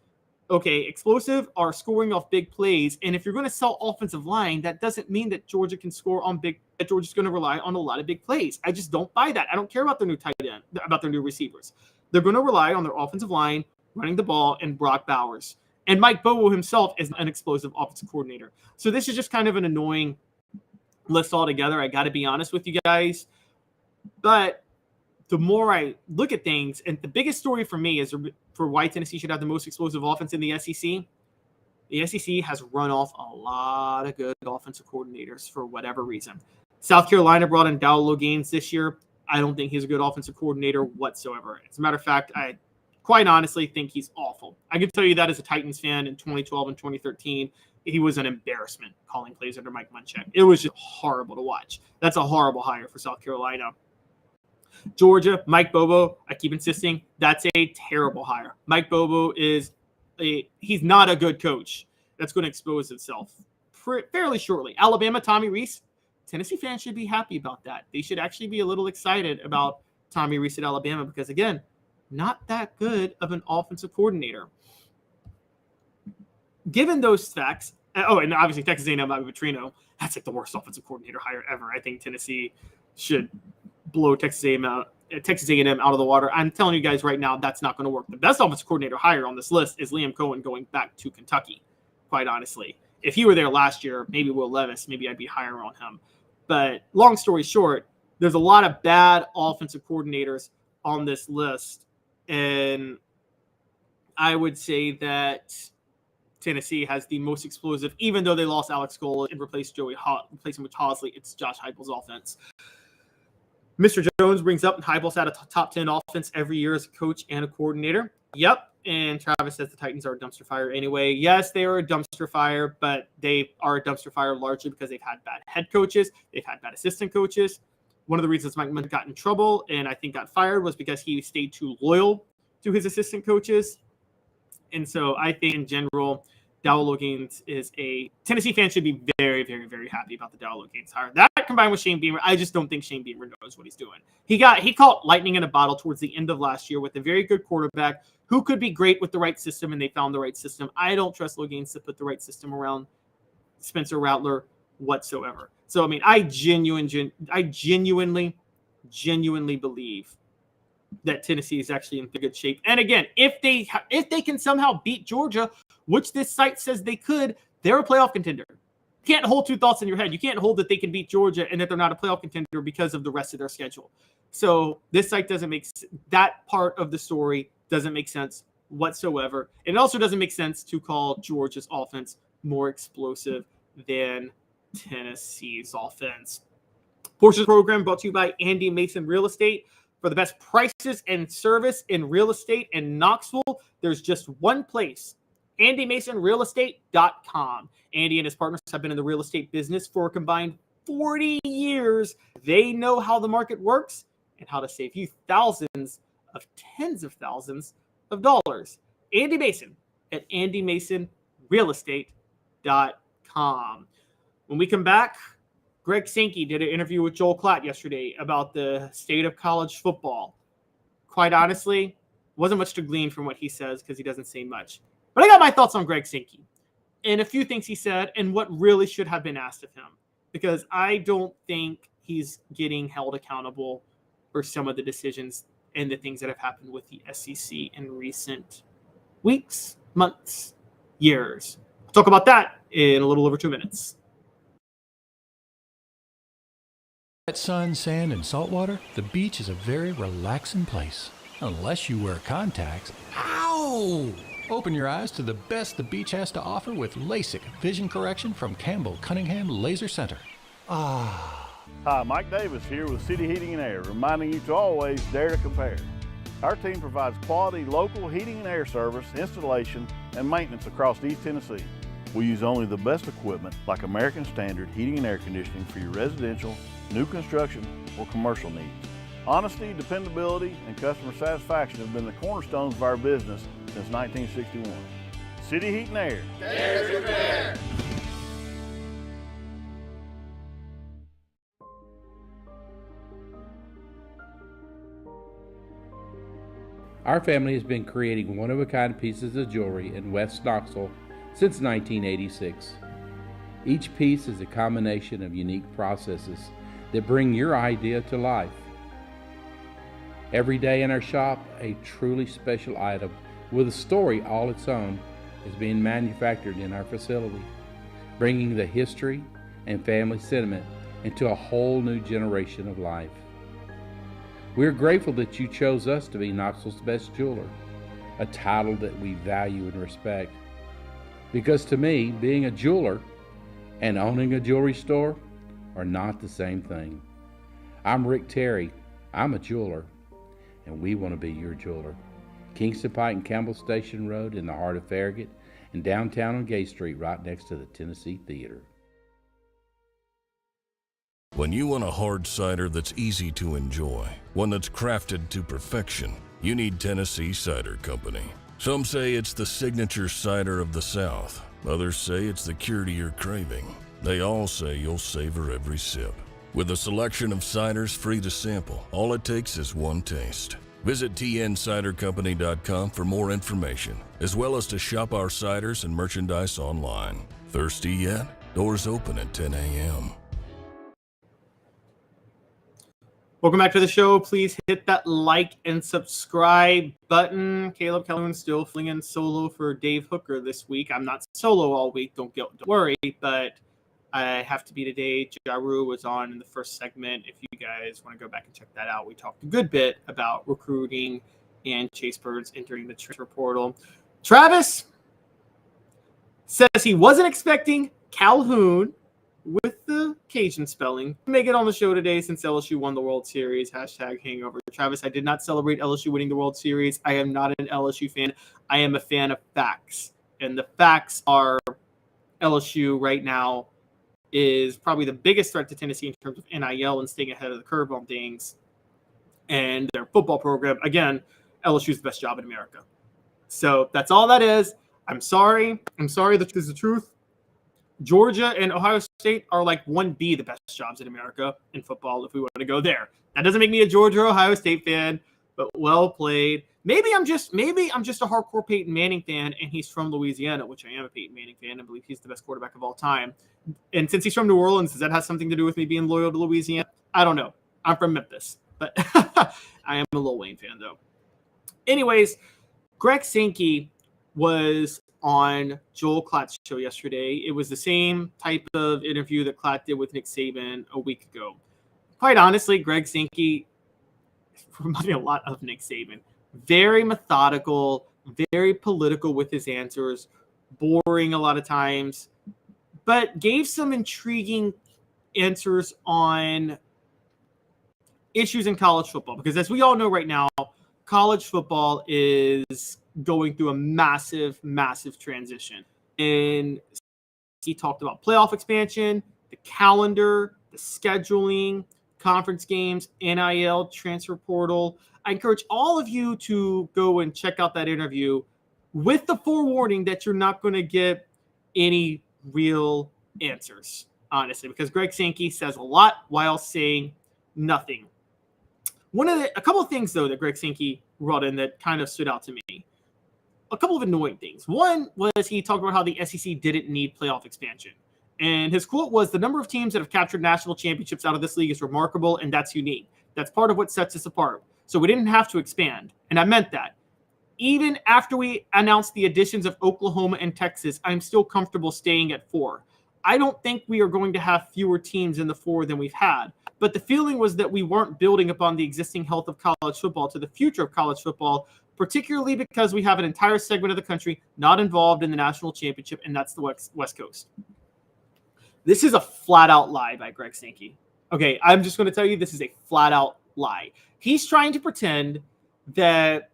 Okay, explosive are scoring off big plays. And if you're going to sell offensive line, that doesn't mean that Georgia can score on that Georgia's going to rely on a lot of big plays. I just don't buy that. I don't care about their new tight end, about their new receivers. They're going to rely on their offensive line, running the ball, and Brock Bowers. And Mike Bobo himself is an explosive offensive coordinator. So this is just kind of an annoying list altogether. I got to be honest with you guys. But the more I look at things, and the biggest story for me is for why Tennessee should have the most explosive offense in the SEC. The SEC has run off a lot of good offensive coordinators for whatever reason. South Carolina brought in Dowell Gaines this year. I don't think he's a good offensive coordinator whatsoever. As a matter of fact, I quite honestly think he's awful. I can tell you that as a Titans fan in 2012 and 2013, he was an embarrassment calling plays under Mike Munchak. It was just horrible to watch. That's a horrible hire for South Carolina. Georgia, Mike Bobo, I keep insisting, that's a terrible hire. Mike Bobo he's not a good coach. That's going to expose itself fairly shortly. Alabama, Tommy Rees, Tennessee fans should be happy about that. They should actually be a little excited about Tommy Rees at Alabama because, again, not that good of an offensive coordinator. Given those facts, and obviously Texas A&M, Bobby Petrino, that's like the worst offensive coordinator hire ever. I think Tennessee should blow Texas A&M out of the water. I'm telling you guys right now, that's not going to work. The best offensive coordinator hire on this list is Liam Cohen going back to Kentucky, quite honestly. If he were there last year, maybe Will Levis, maybe I'd be higher on him. But long story short, there's a lot of bad offensive coordinators on this list. And I would say that Tennessee has the most explosive, even though they lost Alex Cole and replaced him with Hosley. It's Josh Heupel's offense. Mr. Jones brings up Heupel's had a top 10 offense every year as a coach and a coordinator. Yep. And Travis says the Titans are a dumpster fire anyway. Yes, they are a dumpster fire, but they are a dumpster fire largely because they've had bad head coaches. They've had bad assistant coaches. One of the reasons Mike Munchak got in trouble and I think got fired was because he stayed too loyal to his assistant coaches. And so I think in general, Dowell Gaines is a Tennessee fan should be very, very, very happy about the Dowell Gaines hire. That combined with Shane Beamer, I just don't think Shane Beamer knows what he's doing. He caught lightning in a bottle towards the end of last year with a very good quarterback who could be great with the right system, and they found the right system. I don't trust Gaines to put the right system around Spencer Rattler whatsoever. So I mean, I genuinely believe that Tennessee is actually in good shape. And again, if they can somehow beat Georgia, which this site says they could, they're a playoff contender. You can't hold two thoughts in your head. You can't hold that they can beat Georgia and that they're not a playoff contender because of the rest of their schedule. So this site doesn't make that part of the story doesn't make sense whatsoever. And it also doesn't make sense to call Georgia's offense more explosive than Tennessee's offense. Portion of the program brought to you by Andy Mason Real Estate. For the best prices and service in real estate in Knoxville, there's just one place, AndyMasonRealEstate.com. Andy and his partners have been in the real estate business for a combined 40 years. They know how the market works and how to save you tens of thousands of dollars. Andy Mason, at andymasonrealestate.com. When we come back, Greg Sankey did an interview with Joel Klatt yesterday about the state of college football. Quite honestly, wasn't much to glean from what he says because he doesn't say much. But I got my thoughts on Greg Sankey and a few things he said and what really should have been asked of him, because I don't think he's getting held accountable for some of the decisions and the things that have happened with the SEC in recent weeks, months, years. We'll talk about that in a little over 2 minutes. At sun, sand, and salt water, the beach is a very relaxing place. Unless you wear contacts. Ow! Open your eyes to the best the beach has to offer with LASIK vision correction from Campbell Cunningham Laser Center. Ah. Hi, Mike Davis here with City Heating and Air, reminding you to always dare to compare. Our team provides quality local heating and air service, installation, and maintenance across East Tennessee. We use only the best equipment like American Standard heating and air conditioning for your residential, new construction, or commercial needs. Honesty, dependability, and customer satisfaction have been the cornerstones of our business since 1961. City Heat and Air. Dare to compare. Our family has been creating one-of-a-kind pieces of jewelry in West Knoxville since 1986. Each piece is a combination of unique processes that bring your idea to life. Every day in our shop, a truly special item with a story all its own is being manufactured in our facility, bringing the history and family sentiment into a whole new generation of life. We're grateful that you chose us to be Knoxville's best jeweler, a title that we value and respect. Because to me, being a jeweler and owning a jewelry store are not the same thing. I'm Rick Terry. I'm a jeweler, and we want to be your jeweler. Kingston Pike and Campbell Station Road in the heart of Farragut, and downtown on Gay Street right next to the Tennessee Theater. When you want a hard cider that's easy to enjoy, one that's crafted to perfection, you need Tennessee Cider Company. Some say it's the signature cider of the South. Others say it's the cure to your craving. They all say you'll savor every sip. With a selection of ciders free to sample, all it takes is one taste. Visit tncidercompany.com for more information, as well as to shop our ciders and merchandise online. Thirsty yet? Doors open at 10 a.m. Welcome back to the show. Please hit that like and subscribe button. Caleb Calhoun still flinging solo for Dave Hooker this week. I'm not solo all week, don't worry, but I have to be today. Jarreau was on in the first segment. If you guys want to go back and check that out, we talked a good bit about recruiting and Chase Birds entering the transfer portal. Travis says he wasn't expecting Calhoun with the Cajun spelling to make it on the show today since LSU won the World Series. Hashtag hangover. Travis, I did not celebrate LSU winning the World Series. I am not an LSU fan. I am a fan of facts. And the facts are LSU right now is probably the biggest threat to Tennessee in terms of NIL and staying ahead of the curve on things. And their football program, again, LSU is the best job in America. So that's all that is. I'm sorry. That is the truth. Georgia and Ohio State are like 1B the best jobs in America in football if we want to go there. That doesn't make me a Georgia or Ohio State fan, but well played. Maybe I'm just a hardcore Peyton Manning fan and he's from Louisiana, which I am a Peyton Manning fan. I believe he's the best quarterback of all time. And since he's from New Orleans, does that have something to do with me being loyal to Louisiana? I don't know. I'm from Memphis, but I am a Lil Wayne fan though. Anyways, Greg Sankey was on Joel Klatt's show yesterday. It was the same type of interview that Klatt did with Nick Saban a week ago. Quite honestly, Greg Sankey reminded me a lot of Nick Saban. Very methodical, very political with his answers, boring a lot of times, but gave some intriguing answers on issues in college football. Because as we all know right now, college football is going through a massive, massive transition. And he talked about playoff expansion, the calendar, the scheduling, conference games, NIL, transfer portal. I encourage all of you to go and check out that interview with the forewarning that you're not going to get any real answers, honestly, because Greg Sankey says a lot while saying nothing. A couple of things, though, that Greg Sankey brought in that kind of stood out to me. A couple of annoying things. One was he talked about how the SEC didn't need playoff expansion. And his quote was, "The number of teams that have captured national championships out of this league is remarkable, and that's unique. That's part of what sets us apart. So we didn't have to expand." And I meant that. Even after we announced the additions of Oklahoma and Texas, I'm still comfortable staying at 4. I don't think we are going to have fewer teams in the 4 than we've had. But the feeling was that we weren't building upon the existing health of college football to the future of college football, particularly because we have an entire segment of the country not involved in the national championship, and that's the West Coast. This is a flat-out lie by Greg Sankey. Okay, I'm just going to tell you this is a flat-out lie. He's trying to pretend that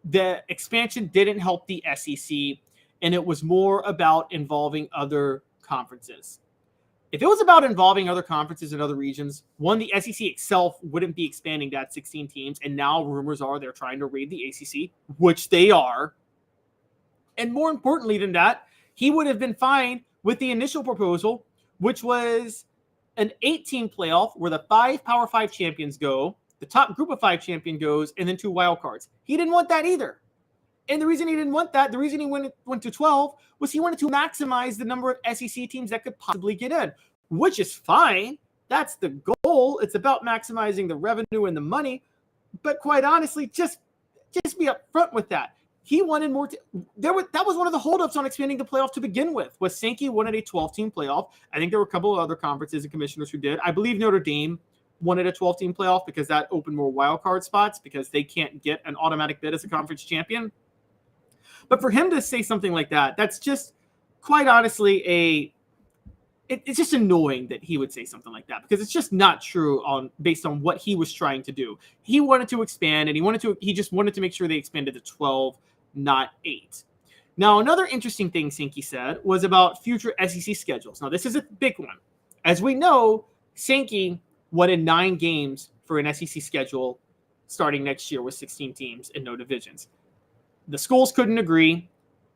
the expansion didn't help the SEC, and it was more about involving other conferences. If it was about involving other conferences and other regions, one, the SEC itself wouldn't be expanding that 16 teams, and now rumors are they're trying to raid the ACC, which they are. And more importantly than that, he would have been fine with the initial proposal, which was an 8-team playoff where the 5 Power 5 champions go, the top group of 5 champion goes, and then 2 wild cards. He didn't want that either. And the reason he didn't want that, the reason he went to 12, was he wanted to maximize the number of SEC teams that could possibly get in, which is fine. That's the goal. It's about maximizing the revenue and the money. But quite honestly, just be upfront with that. He wanted more. That was one of the holdups on expanding the playoff to begin with, was Sankey wanted a 12-team playoff. I think there were a couple of other conferences and commissioners who did. I believe Notre Dame wanted a 12-team playoff because that opened more wild card spots because they can't get an automatic bid as a conference champion. But for him to say something like that, that's just quite honestly it's just annoying that he would say something like that because it's just not true based on what he was trying to do. He wanted to expand and he just wanted to make sure they expanded to 12, not 8. Now, another interesting thing Sankey said was about future SEC schedules. Now, this is a big one. As we know, Sankey wanted 9 games for an SEC schedule starting next year with 16 teams and no divisions. The schools couldn't agree.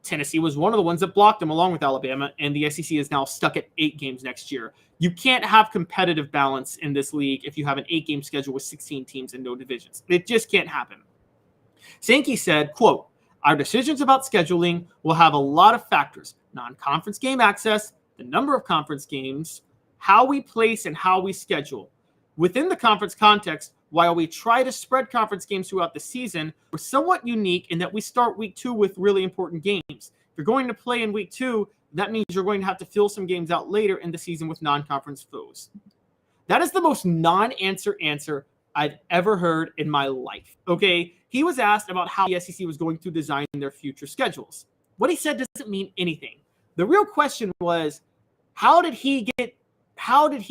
Tennessee was one of the ones that blocked him along with Alabama, and the SEC is now stuck at 8 games next year. You can't have competitive balance in this league if you have an 8-game schedule with 16 teams and no divisions. It just can't happen. Sankey said, quote, "Our decisions about scheduling will have a lot of factors: non-conference game access, the number of conference games, how we place and how we schedule. Within the conference context, while we try to spread conference games throughout the season, we're somewhat unique in that we start week 2 with really important games. If you're going to play in week 2, that means you're going to have to fill some games out later in the season with non-conference foes." That is the most non-answer answer I've ever heard in my life. Okay, he was asked about how the SEC was going to design their future schedules. What he said doesn't mean anything. The real question was, how did he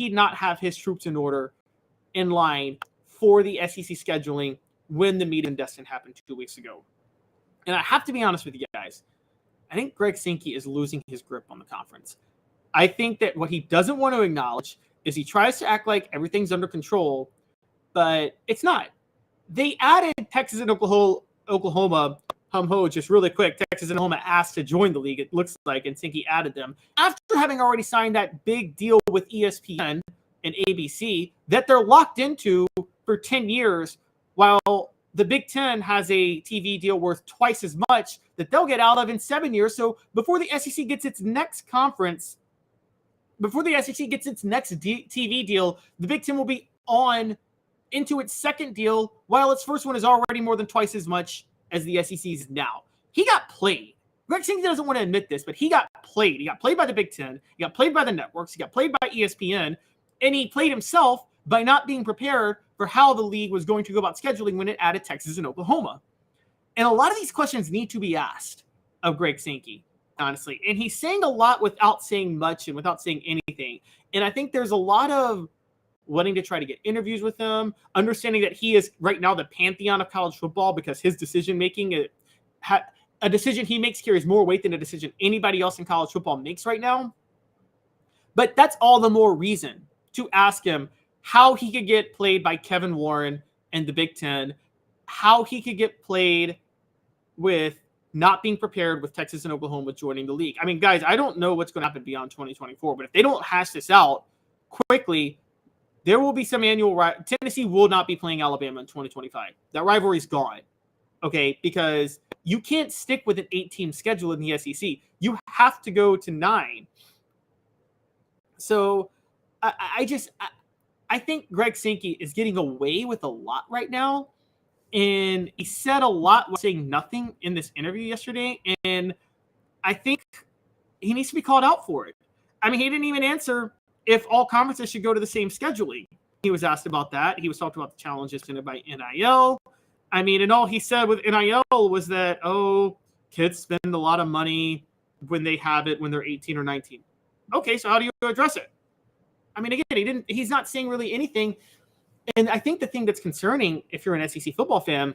not have his troops in order in line for the SEC scheduling when the meet in Destin happened 2 weeks ago? And I have to be honest with you guys. I think Greg Sankey is losing his grip on the conference. I think that what he doesn't want to acknowledge is he tries to act like everything's under control, but it's not. They added Texas and Oklahoma, just really quick. Texas and Oklahoma asked to join the league, it looks like, and Sankey added them after having already signed that big deal with ESPN and ABC that they're locked into for 10 years, while the Big Ten has a TV deal worth twice as much that they'll get out of in 7 years. So before the SEC gets its next conference, before the SEC gets its next TV deal, the Big Ten will be on into its second deal, while its first one is already more than twice as much as the SEC's now. He got played. Greg Sankey doesn't want to admit this, but he got played. He got played by the Big Ten. He got played by the networks. He got played by ESPN. And he played himself by not being prepared for how the league was going to go about scheduling when it added Texas and Oklahoma. And a lot of these questions need to be asked of Greg Sankey, honestly. And he's saying a lot without saying much and without saying anything. And I think there's a lot of wanting to try to get interviews with him, understanding that he is right now the pantheon of college football because his decision-making, a decision he makes carries more weight than a decision anybody else in college football makes right now. But that's all the more reason to ask him how he could get played by Kevin Warren and the Big Ten, how he could get played with not being prepared with Texas and Oklahoma joining the league. I mean, guys, I don't know what's going to happen beyond 2024, but if they don't hash this out quickly, there will be some Tennessee will not be playing Alabama in 2025. That rivalry's gone. Okay, because you can't stick with an 8-team schedule in the SEC. You have to go to 9. So I think Greg Sankey is getting away with a lot right now. And he said a lot while saying nothing in this interview yesterday. And I think he needs to be called out for it. I mean, he didn't even answer if all conferences should go to the same scheduling. He was asked about that. He was talking about the challenges presented by NIL. I mean, and all he said with NIL was that, kids spend a lot of money when they have it when they're 18 or 19. Okay, so how do you address it? I mean, again, he's not saying really anything. And I think the thing that's concerning if you're an SEC football fan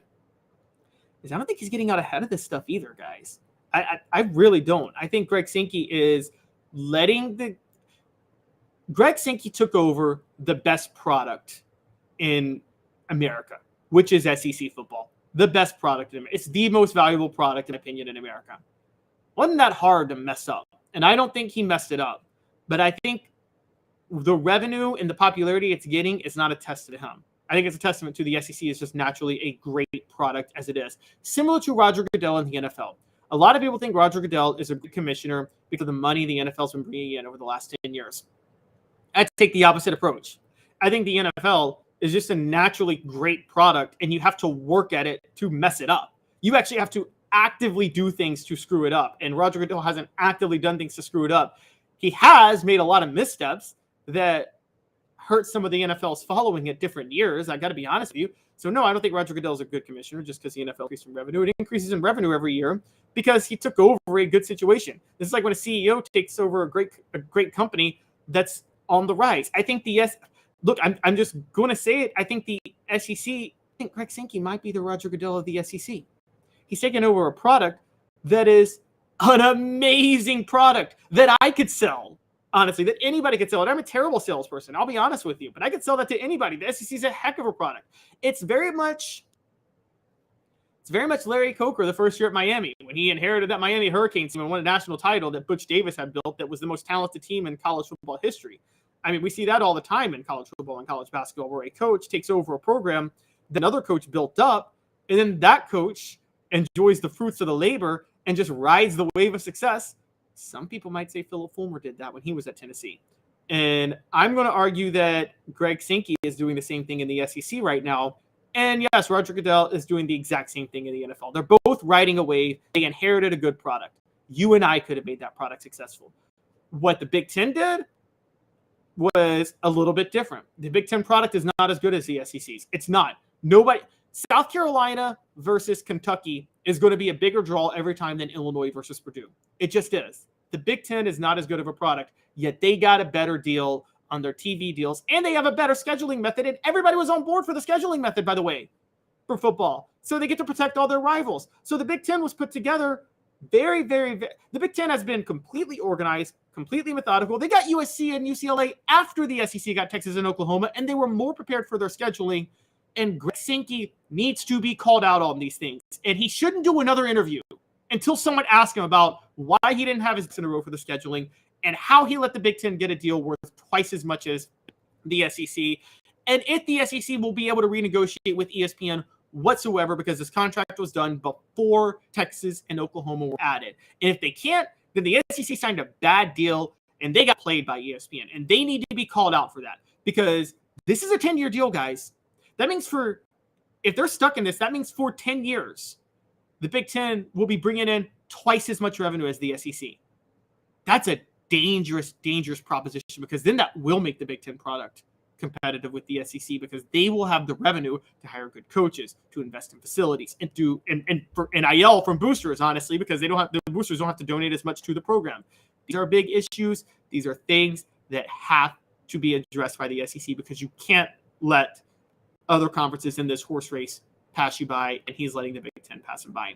is I don't think he's getting out ahead of this stuff either, guys. I really don't. I think Greg Sankey is Greg Sankey took over the best product in America, which is SEC football. The best product in America. It's the most valuable product, in opinion, in America. Wasn't that hard to mess up? And I don't think he messed it up. But I think the revenue and the popularity it's getting is not a testament to him. I think it's a testament to the SEC is just naturally a great product as it is. Similar to Roger Goodell in the NFL. A lot of people think Roger Goodell is a good commissioner because of the money the NFL's been bringing in over the last 10 years. I take the opposite approach. I think the NFL is just a naturally great product, and you have to work at it to mess it up. You actually have to actively do things to screw it up, and Roger Goodell hasn't actively done things to screw it up. He has made a lot of missteps that hurt some of the NFL's following at different years. I got to be honest with you. So, no, I don't think Roger Goodell is a good commissioner just because the NFL increases in revenue. It increases in revenue every year because he took over a good situation. This is like when a CEO takes over a great company that's on the rise. I think I'm just going to say it. I think the SEC, I think Greg Sankey might be the Roger Goodell of the SEC. He's taken over a product that is an amazing product that I could sell, honestly, that anybody could sell. And I'm a terrible salesperson, I'll be honest with you, but I could sell that to anybody. The SEC is a heck of a product. It's very much Larry Coker the first year at Miami when he inherited that Miami Hurricanes team and won a national title that Butch Davis had built that was the most talented team in college football history. I mean, we see that all the time in college football and college basketball where a coach takes over a program that another coach built up, and then that coach enjoys the fruits of the labor and just rides the wave of success. Some people might say Philip Fulmer did that when he was at Tennessee. And I'm going to argue that Greg Sankey is doing the same thing in the SEC right now. And yes, Roger Goodell is doing the exact same thing in the NFL. They're both riding a wave. They inherited a good product. You and I could have made that product successful. What the Big Ten did was a little bit different. The Big Ten product is not as good as the SEC's. It's not. South Carolina versus Kentucky is going to be a bigger draw every time than Illinois versus Purdue. It just is. The Big Ten is not as good of a product, yet they got a better deal on their TV deals, and they have a better scheduling method, and everybody was on board for the scheduling method, by the way, for football. So they get to protect all their rivals. So the Big Ten was put together very, very. The Big Ten has been completely organized, completely methodical. They got USC and UCLA after the SEC got Texas and Oklahoma, and they were more prepared for their scheduling. And Greg Sankey needs to be called out on these things. And he shouldn't do another interview until someone asks him about why he didn't have his ducks in a row for the scheduling and how he let the Big Ten get a deal worth twice as much as the SEC. And if the SEC will be able to renegotiate with ESPN whatsoever, because this contract was done before Texas and Oklahoma were added. And if they can't, then the SEC signed a bad deal and they got played by ESPN. And they need to be called out for that because this is a 10-year deal, guys. That means if they're stuck in this, that means for 10 years, the Big Ten will be bringing in twice as much revenue as the SEC. That's a dangerous, dangerous proposition because then that will make the Big Ten product competitive with the SEC because they will have the revenue to hire good coaches, to invest in facilities, and for NIL from boosters, honestly, because the boosters don't have to donate as much to the program. These are big issues. These are things that have to be addressed by the SEC because you can't let other conferences in this horse race pass you by, and he's letting the Big Ten pass him by.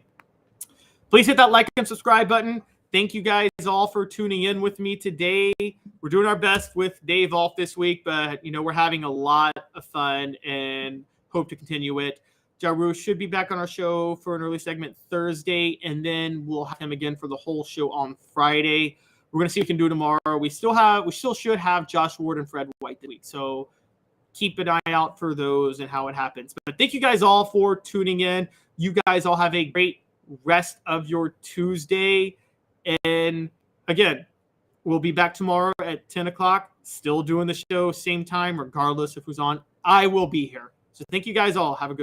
Please hit that like and subscribe button. Thank you guys all for tuning in with me today. We're doing our best with Dave off this week, but we're having a lot of fun and hope to continue it. Jarreau should be back on our show for an early segment Thursday, and then we'll have him again for the whole show on Friday. We're going to see what we can do tomorrow. We still should have Josh Ward and Fred White this week, so keep an eye out for those and how it happens. But thank you guys all for tuning in. You guys all have a great rest of your Tuesday. And again, we'll be back tomorrow at 10 o'clock, still doing the show, same time, regardless of who's on. I will be here. So thank you guys all. Have a good one.